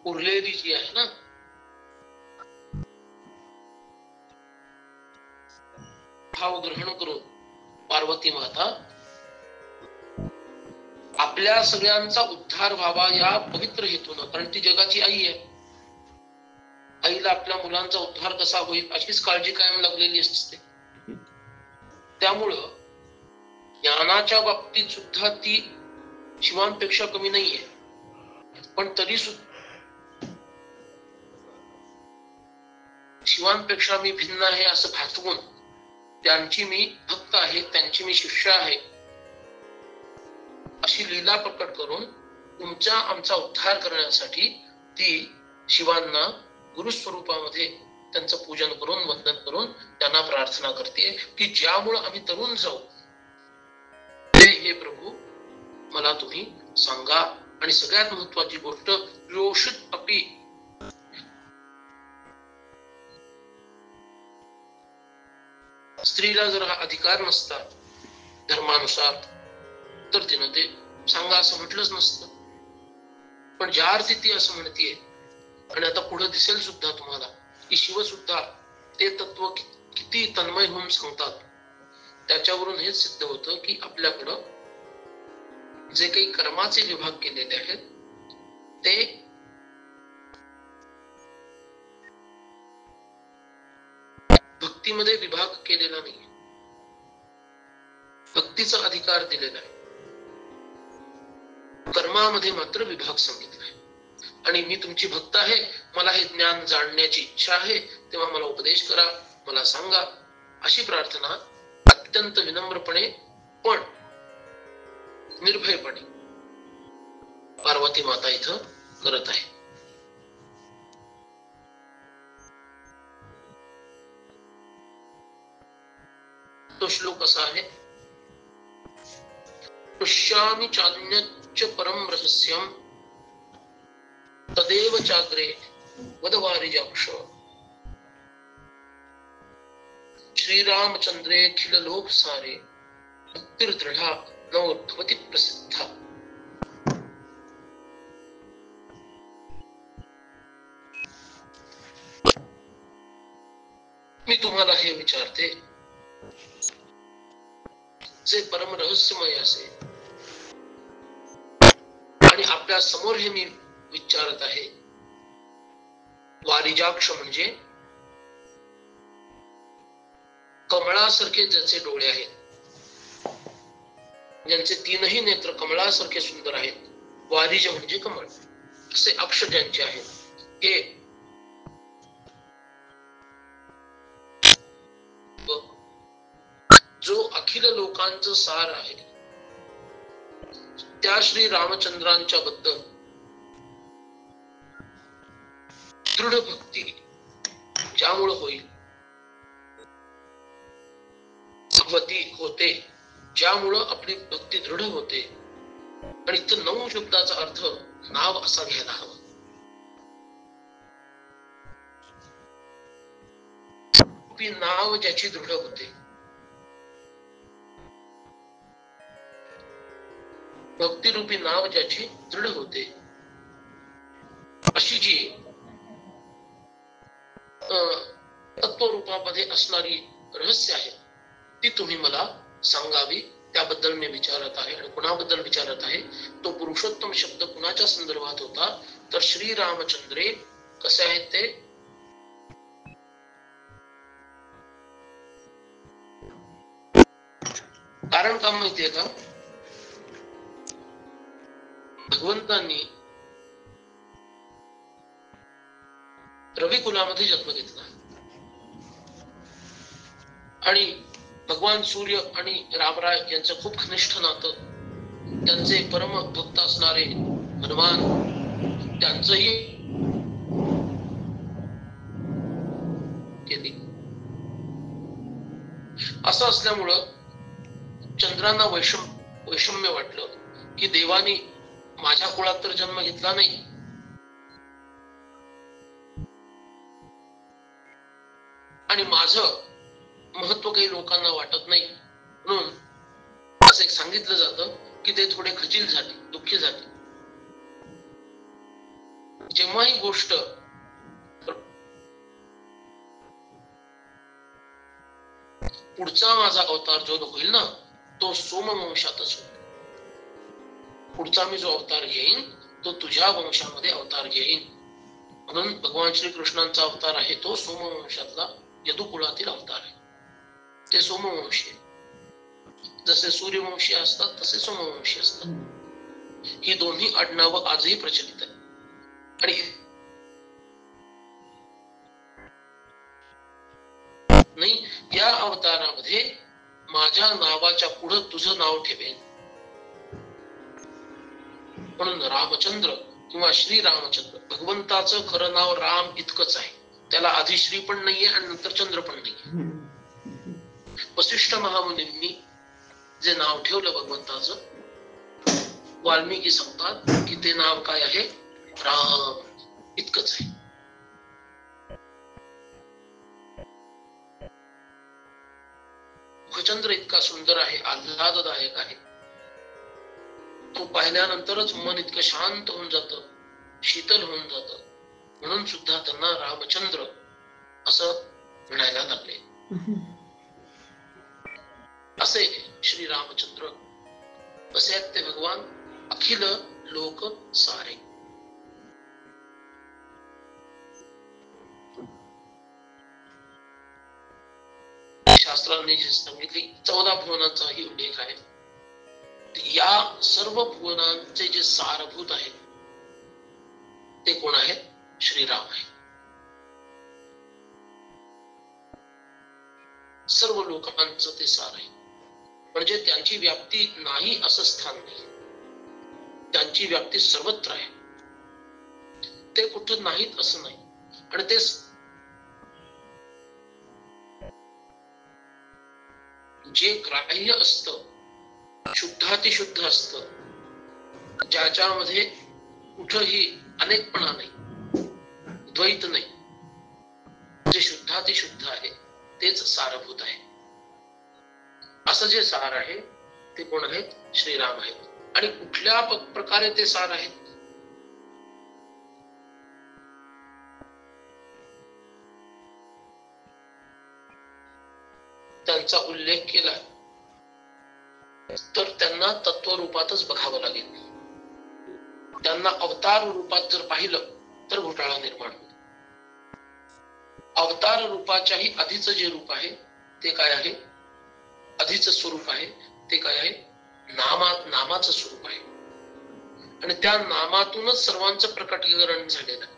उरलेली जी आहे ना, भाव ग्रहण करून पार्वती माता आपल्या सगळ्यांचा उद्धार व्हावा या पवित्र हेतून, कारण ती जगाची आई आहे, आईला आपल्या मुलांचा उद्धार कसा होईल अशीच काळजी कायम लागलेली असते. त्यामुळं ज्ञानाच्या बाबतीत सुद्धा ती शिवांपेक्षा कमी नाहीये. पण तरी सुद्धा शिवांपेक्षा मी भिन्न आहे असं भासवून त्यांची मी भक्त आहे, त्यांची मी शिष्य आहे अशी लीला प्रकट करून तुमचा आमचा उद्धार करण्यासाठी ती शिवांना गुरुस्वरूपामध्ये त्यांचं पूजन करून वंदन करून त्यांना प्रार्थना करते की ज्यामुळे आम्ही तरुण जाऊ ते हे प्रभू मला तुम्ही सांगा. आणि सगळ्यात महत्वाची गोष्ट, योषित अपि, स्त्रीला जर हा अधिकार नसता धर्मानुसार तर तिनं ते सांगा असं म्हटलंच नसतं. पण ज्या अर्थी ती असं म्हणतीये, आणि आता पुढे दिसेल सुद्धा तुम्हाला की शिव सुद्धा ते तत्व किती तन्मय होऊन सांगतात, त्याच्यावरून हेच सिद्ध होतं की आपल्याकडं जे काही कर्माचे विभाग केलेले आहेत ते भक्तीमध्ये विभाग केलेला नाही, भक्तीचा अधिकार दिलेला आहे. कर्मामध्ये मात्र विभाग सांगितलाय. आणि मी तुमची भक्त आहे, मला हे ज्ञान जाणण्याची इच्छा आहे, तेव्हा मला उपदेश करा, मला सांगा, अशी प्रार्थना अत्यंत विनम्रपणे पण निर्भयपणे पार्वती माता इथं करत आहे. तो श्लोक असा आहे, पश्यामि चान्यच्च परम रहस्यम तदेव चाग्रे वद वारिजाक्ष. श्रीरामचंद्रे खिल लोक सारे भक्तिर्दृढा नवोद्भवति प्रसिद्धा. मी तुम्हाला हे विचारते, जे परम रहस्यमय असे आणि आपल्या समोर हे मी विचारत आहे. वारिजाक्ष म्हणजे कमळासारखे ज्याचे डोळे आहेत, ज्यांचे तीनही नेत्र कमळासारखे सुंदर आहेत, वारिज म्हणजे कमळ, असे अक्ष ज्यांचे आहेत, हे जो अखिल लोकांचं सार आहे, त्या श्री रामचंद्रांच्या बद्दल दृढ भक्ती ज्यामुळे होईल, भगवती होते, ज्यामुळं आपली भक्ती दृढ होते. आणि इथं 9 शब्दाचा अर्थ नाव असा घ्यायला हवा. नाव ज्याची दृढ होते, भक्तिरूपी नाव ज्याची दृढ होते, अशी जी तत्वरूपामध्ये असणारी रहस्य आहे ती तुम्ही मला सांगावी. त्याबद्दल मी विचारत आहे. आणि कुणाबद्दल विचारत आहे? तो पुरुषोत्तम शब्द कुणाच्या संदर्भात होता? तर श्री रामचंद्रे कसे आहेत ते? कारण का माहितीये का? भगवंतांनी रवी कुलामध्ये जन्म घेतला आणि भगवान सूर्य आणि रामराय यांचं खूप घनिष्ठ नातं, त्यांचे परम भक्त असणारे हनुमान त्यांचंही असं असल्यामुळं चंद्रांना वैषम्य वाटलं की देवानी माझ्या कुळात तर जन्म घेतला नाही, आणि माझं महत्व काही लोकांना वाटत नाही, म्हणून असं एक सांगितलं जातं की ते थोडे खजील झाले, दुःखी झाले. जेव्हा ही गोष्ट पुढचा माझा अवतार जो होईल ना, तो सोमवंशातच होईल. पुढचा मी जो अवतार घेईन तो तुझ्या वंशामध्ये अवतार घेईन. म्हणून भगवान श्रीकृष्णांचा अवतार आहे तो सोमवंशातला यदुकुळातील अवतार आहे. ते सोमवंशी, जसे सूर्यवंशी असतात तसे सोमवंशी असतात. ही दोन्ही आडनावं आजही प्रचलित आहे. आणि नाही, या अवतारामध्ये माझ्या नावाच्या पुढे तुझं नाव ठेवेल, म्हणून रामचंद्र किंवा श्री रामचंद्र. भगवंताचं खरं नाव राम इतकंच आहे, त्याला आधी श्री पण नाहीये आणि नंतर चंद्र पण नाहीये. वसिष्ठ महामुनींनी जे नाव ठेवलं भगवंताचं, वाल्मिकी सांगतात की ते नाव काय आहे? राम इतकंच आहे. मुखचंद्र इतका सुंदर आहे, आल्हाददायक आहे, तो पाहिल्यानंतरच मन इतकं शांत होऊन जातं, शीतल होऊन जातं. म्हणून सुद्धा त्यांना रामचंद्र असं म्हणायला लागले. असे श्री रामचंद्र कसे आहेत ते? भगवान अखिल लोक सारे. शास्त्रांनी जी सांगितली 14 भुवनांचाही उल्लेख आहे. या सर्व भुवनांचे जे सारभूत आहेत ते कोण आहेत? श्रीराम आहे. सर्व लोकांचं ते सार आहे. म्हणजे त्यांची व्याप्ती नाही असं स्थान नाही, त्यांची व्याप्ती सर्वत्र आहे. ते कुठं नाहीत असं नाही. आणि ते जे ग्राह्य असतं, शुद्धातिशुद्ध असतं, ज्याच्यामध्ये कुठंही अनेकपणा नाही, द्वैत नाही, जे शुद्धातिशुद्ध आहे तेच सारभूत आहे. असं जे सार आहे ते कोण आहेत? श्रीराम आहेत. आणि कुठल्या प्रकारे ते सार आहेत? त्यांचा उल्लेख केला तर त्यांना तत्वरूपातच बघावं लागेल. त्यांना अवतार रूपात जर पाहिलं तर घोटाळा निर्माण होईल. अवतार रूपाच्याही आधीच जे रूप आहे ते काय आहे? आधीच स्वरूप आहे ते काय आहे? नामाचं स्वरूप आहे. आणि त्या नामातूनच सर्वांचं प्रकटीकरण झालेलं आहे.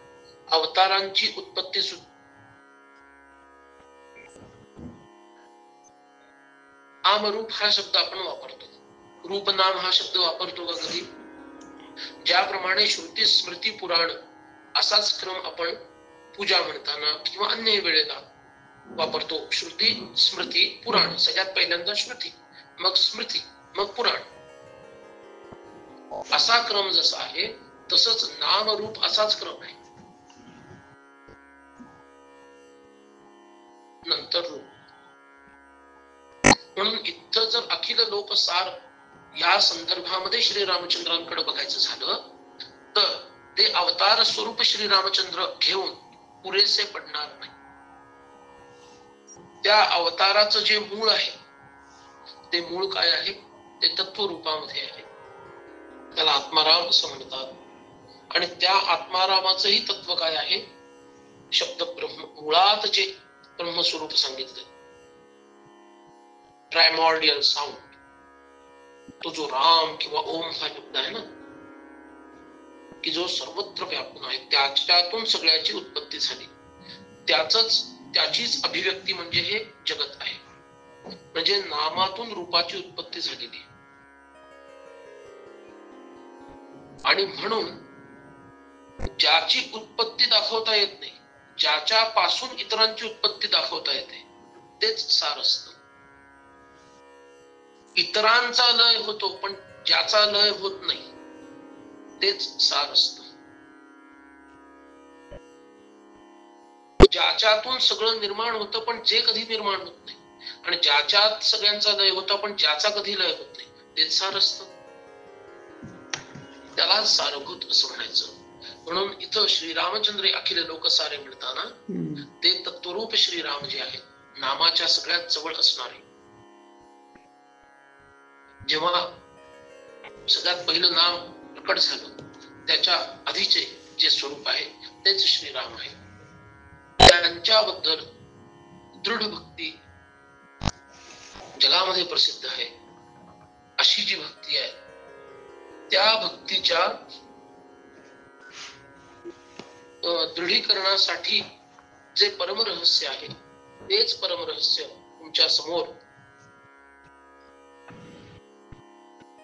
अवतारांची उत्पत्ती सुद्धा नामरूप हा शब्द आपण वापरतो. रूपनाम हा शब्द वापरतो का कधी? ज्याप्रमाणे श्रुती स्मृती पुराण असाच क्रम आपण पूजा म्हणताना किंवा अन्य वेळेला वापरतो. श्रुती स्मृती पुराण, सगळ्यात पहिल्यांदा श्रुती, मग स्मृती, मग पुराण, असा क्रम जसा आहे तसंच नामरूप असाच क्रम आहे. नंतर रूप. म्हणून इथं जर अखिल लोकसार या संदर्भामध्ये श्रीरामचंद्रांकडे बघायचं झालं तर ते अवतार स्वरूप श्रीरामचंद्र घेऊन पुरेसे पडणार नाही. त्या अवताराचं जे मूळ आहे ते मूळ काय आहे? ते तत्व रूपामध्ये आहे. त्याला आत्माराम असं म्हणतात. आणि त्या आत्मारामाचंही तत्व काय आहे? शब्द ब्रह्म, मुळात जे ब्रह्मस्वरूप सांगितलं, प्रायमॉर्डियल साऊंड, तो जो राम किंवा ओम हा शब्द आहे ना, की जो सर्वत्र व्यापून आहे, त्याच्यातून सगळ्याची उत्पत्ती झाली, त्याचीच अभिव्यक्ती म्हणजे हे जगत आहे. म्हणजे नामातून रूपाची उत्पत्ती झालेली. आणि म्हणून ज्याची उत्पत्ती दाखवता येत नाही, ज्याच्या पासून इतरांची उत्पत्ती दाखवता येते, तेच सार असतं. इतरांचा लय होतो पण ज्याचा लय होत नाही तेच सार असतं. ज्याच्यातून सगळं निर्माण होतं पण जे कधी निर्माण होत नाही, आणि ज्याच्यात सगळ्यांचा लय होता पण ज्याचा कधी लय होत नाही, तेच सार असतं. त्याला सारभूत असं म्हणायचं. म्हणून इथं श्रीरामचंद्र अखिल लोकसारे म्हणताना ते तत्वरूप श्रीराम जे आहेत, नामाच्या सगळ्यात जवळ असणारे, जेव्हा सगळ्यात पहिलं नाम प्रकट झालं त्याच्या आधीचे जे स्वरूप आहे तेच श्रीराम आहे. त्यांच्याबद्दल दृढ भक्ती जगामध्ये प्रसिद्ध आहे. अशी जी भक्ती आहे त्या भक्तीच्या दृढीकरणासाठी जे परमरहस्य आहे तेच परमरहस्य तुमच्या समोर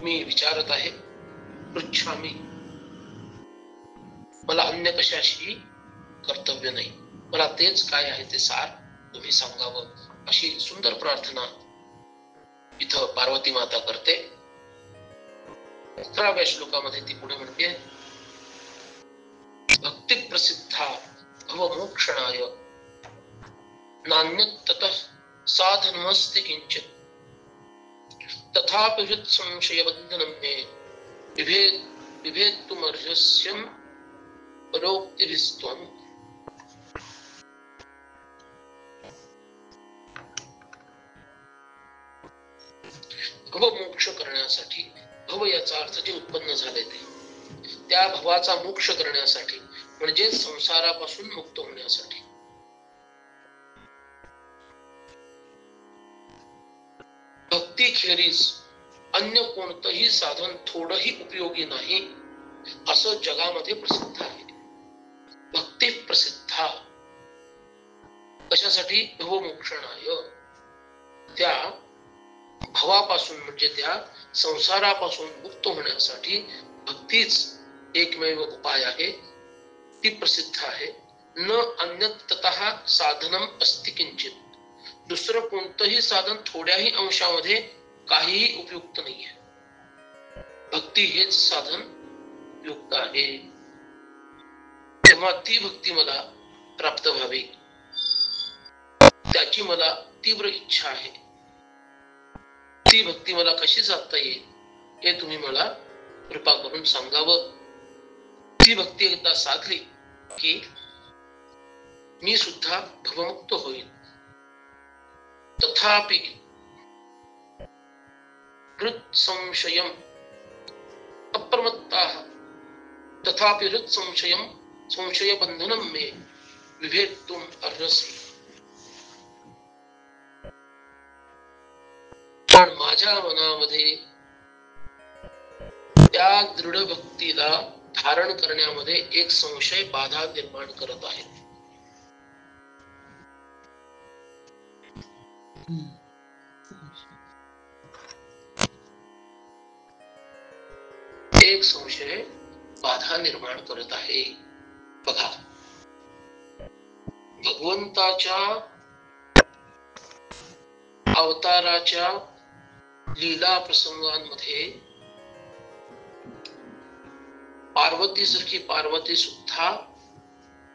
मी विचारत आहे. पृच्छामी, मला अन्य कशाशी कर्तव्य नाही, मला तेच काय आहे ते सार तुम्ही सांगावं, अशी सुंदर प्रार्थना इथं पार्वती माता करते. 11व्या श्लोकामध्ये ती पुढे म्हणते, भक्ती प्रसिद्धा भवमोक्षणाय नान्यत् ततः साधनमस्ति किंचित् तथापि हृत् संशयबन्धनं मे बिभेत्तुमर्हस्यं परोक्तिभिस्त्वम्. भवमोक्ष करण्यासाठी, भव याचा अर्थ जे उत्पन्न झाले ते, त्या भवाचा मोक्ष करण्यासाठी म्हणजे संसारापासून मुक्त होण्यासाठी भक्ती खेरीज अन्य कोणतंही साधन थोडंही उपयोगी नाही असं जगामध्ये प्रसिद्ध आहे. भक्ती प्रसिद्धा कशासाठी? भवमोक्षणाय, त्या भवापासून म्हणजे त्या संसारापासून मुक्त होण्यासाठी भक्तीच एकमेव उपाय आहे. ती प्रसिद्ध आहे. न अन्यततः साधनम अस्ति किंचित, दुसरं कोणतंही साधन थोड्याही अंशामध्ये काहीही उपयुक्त नाहीये. भक्ती हेच साधन उपयुक्त आहे. तेव्हा ती भक्ती मला प्राप्त व्हावी, त्याची मला तीव्र इच्छा आहे. ती भक्ती मला कशी साधता येईल हे तुम्ही मला कृपा करून सांगावं. ती भक्ती एकदा साधली की मी सुद्धा भवमुक्त होईल. तथापि हृत् संशयम अप्रमत्ताः तथापि हृत् संशयम संशय बंधनम मे विभेत्तुम अर्हसि. पण माझ्या मनामध्ये त्या दृढ भक्तीला धारण करण्यामध्ये एक संशय बाधा निर्माण करत आहे. एक संशय बाधा निर्माण करत आहे. बघा, भगवंताच्या अवताराच्या लीला प्रसंगांमध्ये पार्वती सारखी पार्वती सुद्धा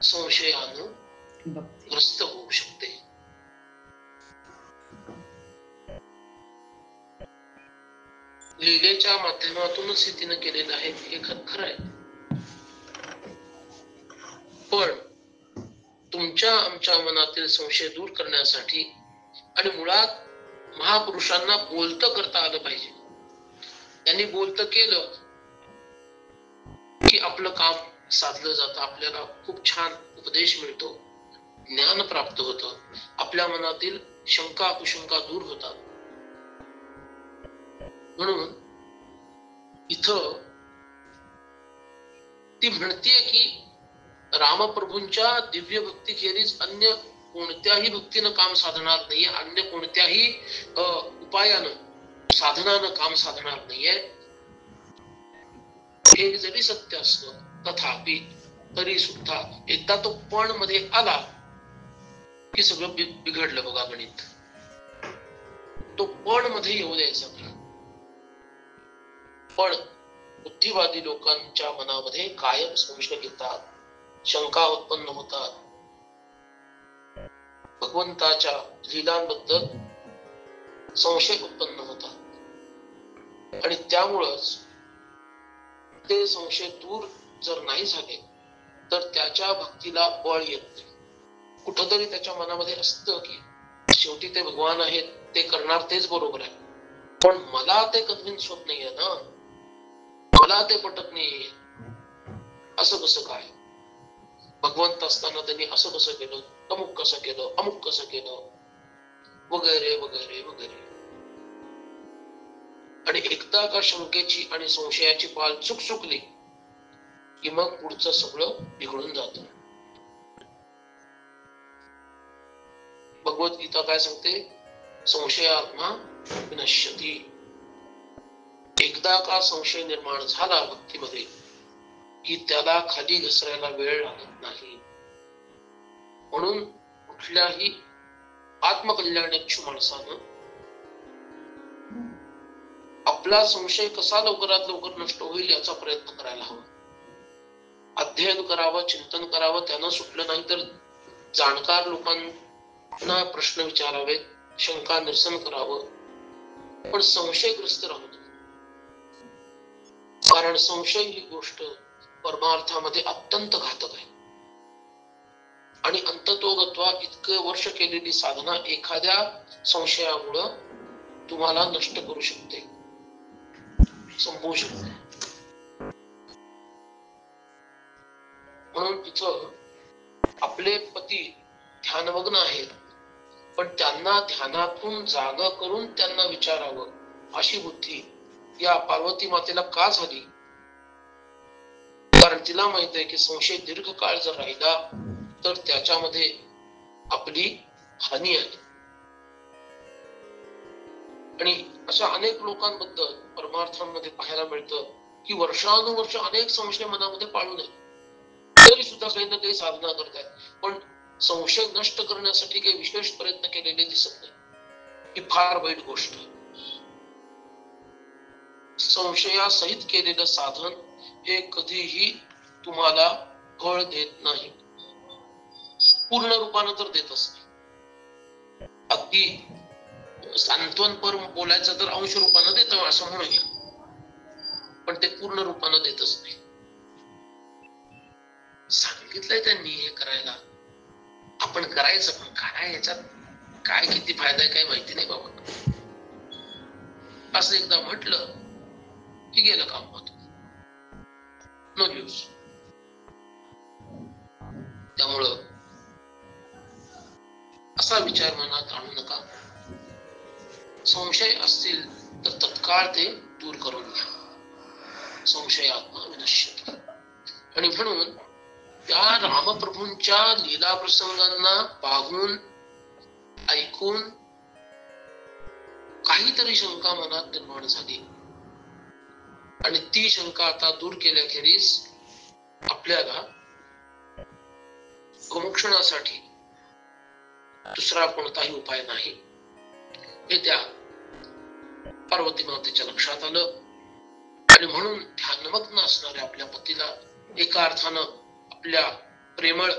संशयानं ग्रस्त होऊ शकते. लीलेच्या माध्यमातूनच हे तिनं केलेलं आहे, हे खरं आहे. पण तुमच्या आमच्या मनातील संशय दूर करण्यासाठी आणि मुळात महापुरुषांना बोलतं करता आलं पाहिजे. त्यांनी बोलतं केलं की आपलं काम साधलं जातं, आपल्याला खूप छान उपदेश मिळतो, ज्ञान प्राप्त होतं, आपल्या मनातील शंका कुशंका दूर होतात. म्हणून इथं ती म्हणतीये की रामप्रभूंच्या दिव्य भक्ती खेरीज अन्य कोणत्याही भक्तीनं काम साधणार नाहीये, अन्य कोणत्याही उपायानं साधनानं काम साधणार नाहीये. हे जरी सत्य असतं तथापि तरी सुद्धा एकदा तो पण मध्ये आला की सगळं बिघडलं. बघा गणित, तो पण मध्ये येऊ द्यायचा नाही. पण बुद्धिवादी लोकांच्या मनामध्ये कायम संशय येतात, शंका उत्पन्न होतात, भगवंताच्या लीलांबद्दल संशय उत्पन्न होतात. आणि त्यामुळंच ते संशय दूर जर नाही झाले तर त्याच्या भक्तीला बळ येत नाही. कुठंतरी त्याच्या मनामध्ये असतं की शेवटी ते भगवान आहेत, ते करणार तेच बरोबर आहे, पण मला ते कन्व्हिन्स होत नाहीये ना, मला ते पटत नाहीये. असं कसं काय? भगवंत असताना त्यांनी असं कसं केलं, अमुक कसं केलं, अमुक कसं केलं, वगैरे वगैरे वगैरे. आणि एकदा का शंकेची आणि संशयाची पाल चुकली की मग पुढचं सगळं बिघडून जातं. भगवद्गीता काय सांगते? संशयात्मा विनश्यति. एकदा का संशय निर्माण झाला भक्तीमध्ये की त्याला खाली घसरायला वेळ लागत नाही. म्हणून कुठल्याही आत्मकल्याणेच्छू माणसानं आपला संशय कसा लवकरात लवकर नष्ट होईल याचा प्रयत्न करायला हवा. अध्ययन करावं, चिंतन करावं, त्यानं सुटलं नाही तर जाणकार लोकांना प्रश्न विचारावेत, शंका निरसन करावं, पण संशयग्रस्त राहू नये. कारण संशय ही गोष्ट परमार्थामध्ये अत्यंत घातक आहे. आणि अंततोगत्वा इतके वर्ष केलेली साधना एखाद्या संशयामुळं तुम्हाला नष्ट करू शकते, संपवू शकते. म्हणून तिथं आपले पती ध्यानमग्न आहेत, पण त्यांना ध्यानातून जागा करून त्यांना विचारावं अशी बुद्धी या पार्वती मातेला का झाली? कारण तिला माहित आहे की संशय दीर्घ काळ जर राहिला तर त्याच्यामध्ये आपली हानी आहे. आणि अशा अनेक लोकांबद्दल परमार्थांमध्ये पाहायला मिळतं की वर्षानुवर्ष अनेक संशय मनामध्ये पाळून आहेत, तरी सुद्धा काही ना काही साधना करतात, पण संशय नष्ट करण्यासाठी काही विशेष प्रयत्न केलेले दिसत नाही. ही फार वाईट गोष्ट आहे. संशयासहित केलेलं साधन हे कधीही तुम्हाला फळ देत नाही, पूर्ण रूपानं तर देतच नाही. अगदी सांत्वनपर बोलायचं तर अंश रूपानं देतं असं म्हणूया, पण ते पूर्ण रूपानं देतच नाही. सांगितलंय त्यांनी हे करायला, आपण करायचं, पण काय याच्यात काय किती फायदा आहे काही माहिती नाही बाबा. असं एकदा म्हटलं की गेलं काम होत, नो यूज. त्यामुळं असा विचार मनात आणू नका. संशय असतील तर तत्काळ ते दूर करून घ्या. संशयात्मा विनश्यति. आणि म्हणून त्या रामप्रभूंच्या लीला प्रसंगांना पाहून ऐकून काहीतरी शंका मनात निर्माण झाली आणि ती शंका आता दूर केल्याखेरीज आपल्याला मोक्षणासाठी दुसरा कोणताही उपाय नाही हे त्या पार्वती मातेच्या लक्षात आलं. आणि म्हणून ध्यानमग्न असणाऱ्या आपल्या पतीला एका अर्थानं आपल्या प्रेमळ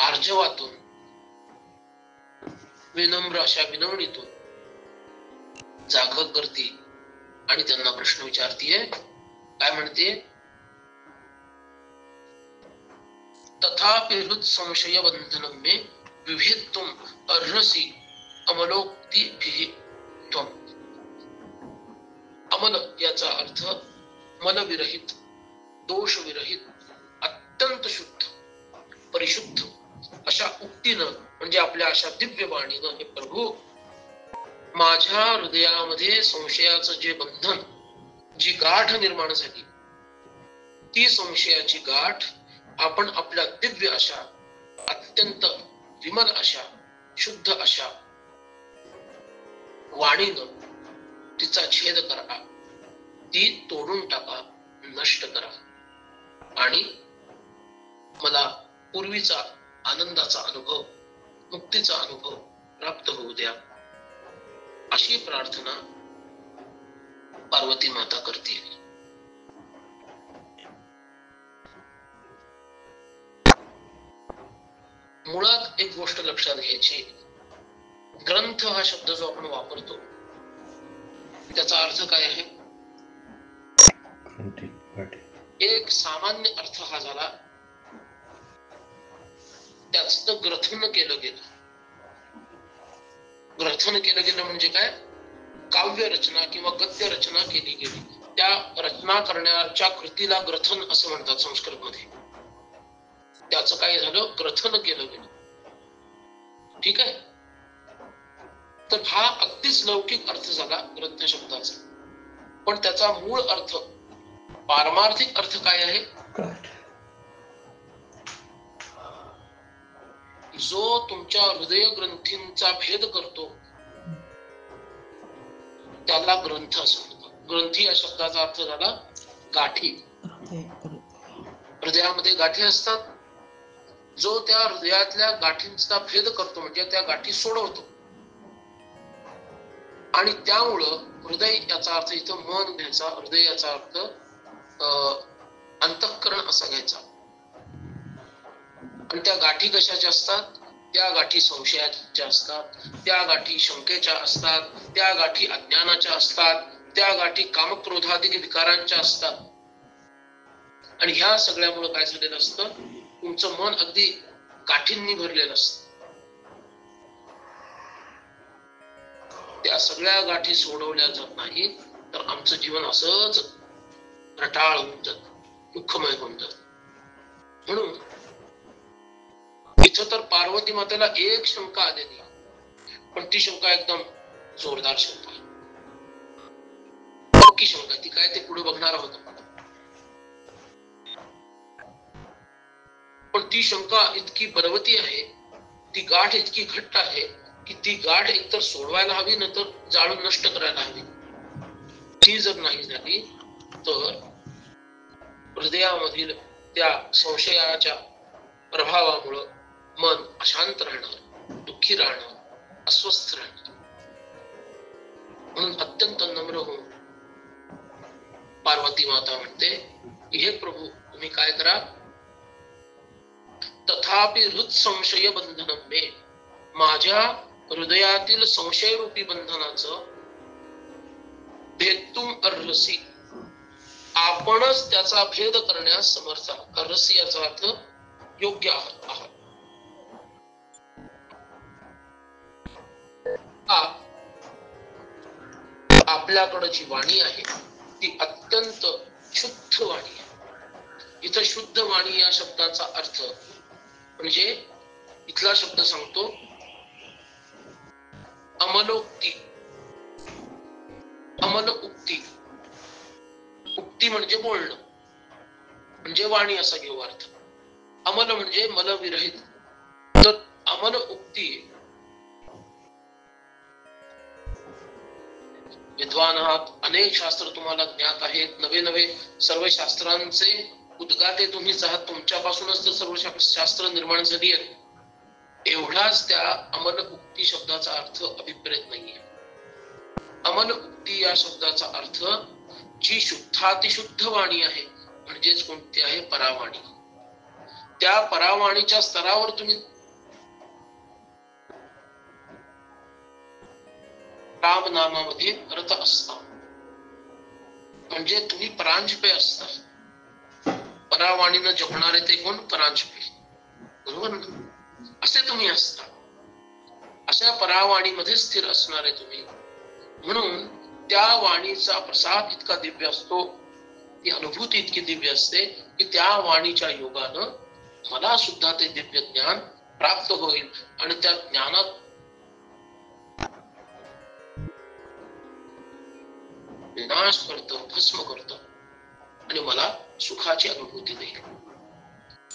आर्जवातून विनम्र अशा विनवणीतून जाग करते आणि त्यांना प्रश्न विचारतीये. काय म्हणते? तथापि हृत संशय बंधनम मे विभेदुम अर्हसि अमलोक्तिभिः त्वम्. अमल याचा अर्थ मनविरहित, दोषविरहित, अत्यंत शुद्ध, परिशुद्ध अशा उक्तीनं म्हणजे आपल्या अशा दिव्य वाणीनं हे प्रभू माझ्या हृदयामध्ये संशयाचं जे बंधन, जी गाठ निर्माण झाली, ती संशयाची गाठ आपण आपल्या दिव्य अशा अत्यंत विमल अशा शुद्ध अशा वाणीनं तिचा छेद करा, ती तोडून टाका, नष्ट करा आणि मला पूर्वीचा आनंदाचा अनुभव, मुक्तीचा अनुभव प्राप्त होऊ द्या, अशी प्रार्थना पार्वती माता करते. मुळात एक गोष्ट लक्षात घ्यायची, ग्रंथ हा शब्द जो आपण वापरतो त्याचा अर्थ काय आहे? एक सामान्य अर्थ हा झाला त्याचं ग्रथन केलं गेलं. ग्रथन केलं गेलं म्हणजे काय? काव्य रचना किंवा गद्य रचना केली गेली. त्या रचना करण्याच्या कृतीला ग्रथन असं म्हणतात संस्कृत मध्ये. त्याचं काय झालं? ग्रथन केलं गेलं. ठीक आहे. तर हा अगदीच लौकिक अर्थ झाला ग्रंथ शब्दाचा, पण त्याचा मूळ अर्थ, पारमार्थिक अर्थ काय आहे? जो तुमच्या हृदय ग्रंथींचा भेद करतो त्याला ग्रंथ असं म्हणतात. ग्रंथी या शब्दाचा अर्थ झाला गाठी. हृदयामध्ये गाठी असतात. जो त्या हृदयातल्या गाठींचा भेद करतो म्हणजे त्या गाठी सोडवतो, आणि त्यामुळं हृदय याचा अर्थ इथं मन घ्यायचा, हृदय याचा अर्थ अंतःकरण असा घ्यायचा. आणि त्या गाठी कशाच्या असतात? त्या गाठी संशयाच्या असतात, त्या गाठी शंकेच्या असतात, त्या गाठी अज्ञानाच्या असतात, त्या गाठी कामक्रोधाधिक विकारांच्या असतात. आणि ह्या सगळ्यामुळे काय झालेलं असतं? तुमचं मन अगदी गाठींनी भरलेलं असतं. त्या सगळ्या गाठी सोडवल्या जात नाही तर आमचं जीवन असंच रटाळ होऊन जात, दुःखमय होऊन जात. म्हणून इथं तर पार्वती मातेला एक शंका आलेली, पण ती शंका एकदम जोरदार शंका आहे. पक्की शंका. ती काय ते पुढे बघणार आहोत. पण ती शंका इतकी बलवती आहे, ती गाठ इतकी घट्ट आहे की ती गाठ एकतर सोडवायला हवी, नंतर जाळून नष्ट करायला हवी. ती जर नाही झाली तर हृदयामधील त्या संशयाच्या प्रभावामुळं मन अशांत राहणार, दुःखी राहणार, अस्वस्थ राहणार. म्हणून अत्यंत नम्र होऊन पार्वती माता म्हणते, हे प्रभू तुम्ही काय करा? तथापि हृत संशय बंधनम मे, माझ्या हृदयातील संशय रूपी बंधनाचं भेदुम अर्हसि, आपणच त्याचा भेद करण्यास समर्थ आहात. अर्हसि याचा अर्थ योग्य आहात. आपल्याकडे जी वाणी आहे ती अत्यंत शुद्ध वाणी आहे. इथं शुद्ध वाणी या शब्दाचा अर्थ म्हणजे इथला शब्द सांगतो अमलोक्ती, अमल उक्ती. उक्ती म्हणजे बोलणं, म्हणजे वाणी असा घेऊ अर्थ. अमल म्हणजे मलविरहित. तर अमल उक्ती, विद्वान आहात, अनेक शास्त्र तुम्हाला ज्ञात आहेत, नवे नवे सर्व शास्त्रांचे उद्गाते तुम्हीच आहात, तुमच्यापासूनच तर सर्व शास्त्र निर्माण झाली आहेत. एवढाच त्या अमल उक्ती शब्दाचा अर्थ अभिप्रेत नाहीये. अमल उक्ती या शब्दाचा अर्थ जी शुद्धातिशुद्ध वाणी आहे, म्हणजेच कोणती आहे? परावाणी. त्या परावाणीच्या स्तरावर तुम्ही राम नामामध्ये रत असता, म्हणजे तुम्ही परांजपे असता. परावाणीनं जपणारे ते कोण? परांजपे, बरोबर ना? असे तुम्ही असता. अशा परावाणीमध्ये स्थिर असणारे तुम्ही, म्हणून त्या वाणीचा प्रसाद इतका दिव्य असतो, ती अनुभूती इतकी दिव्य असते की त्या वाणीच्या योगानं मला सुद्धा ते दिव्य ज्ञान प्राप्त होईल आणि त्या ज्ञानात विनाश करतं, भस्म करतं आणि मला सुखाची अनुभूती देईल.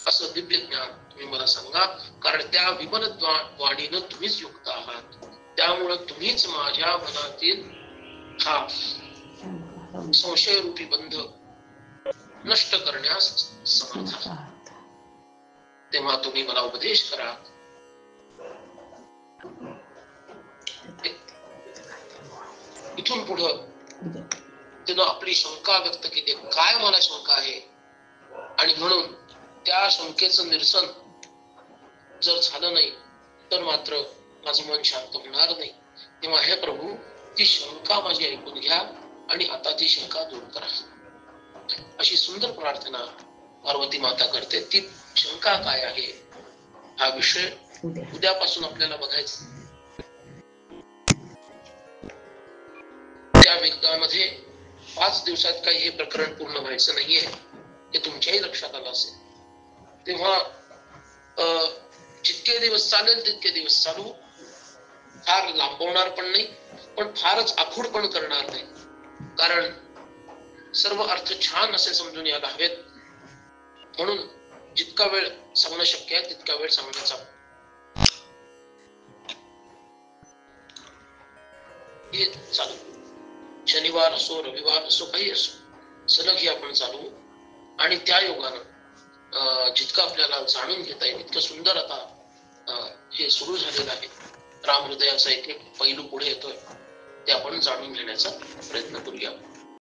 असं दिव्य ज्ञान तुम्ही मला सांगा, कारण त्या विमल वाणीनं तुम्हीच युक्त आहात. त्यामुळे तुम्हीच माझ्या मनातील हा संशय रूपी बंध नष्ट करण्यास समर्थ आहात. तेव्हा तुम्ही मला उपदेश करा. इथून पुढं तिनं आपली शंका व्यक्त केली, काय मला शंका आहे, आणि म्हणून त्या शंकेचं निरसन जर झालं नाही तर मात्र माझं मन शांत होणार नाही. तेव्हा हे प्रभू, ती शंका माझी ऐकून घ्या आणि आता ती शंका दूर करा. अशी सुंदर प्रार्थना पार्वती माता करते. ती शंका काय आहे हा विषय उद्यापासून आपल्याला बघायचा. त्या वेगामध्ये 5 दिवसात काही हे प्रकरण पूर्ण व्हायचं नाहीये, हे तुमच्याही लक्षात आलं असेल. तेव्हा जितके दिवस चालेल तितके दिवस चालू, फार लांबवणार पण नाही, पण फारच आखूड पण करणार नाही, कारण सर्व अर्थ छान असे समजून यायला हवेत. म्हणून जितका वेळ सांगणं शक्य आहे तितका वेळ सांगण्याचा हे चालू. शनिवार असो, रविवार असो, काही असो, सलग हे आपण चालू. आणि त्या योगानं जितकं आपल्याला जाणून घेता येईल इतकं सुंदर आता हे सुरू झालेलं आहे. राम हृदयाचा एक एक पैलू पुढे येतोय, ते आपण जाणून घेण्याचा प्रयत्न करूया.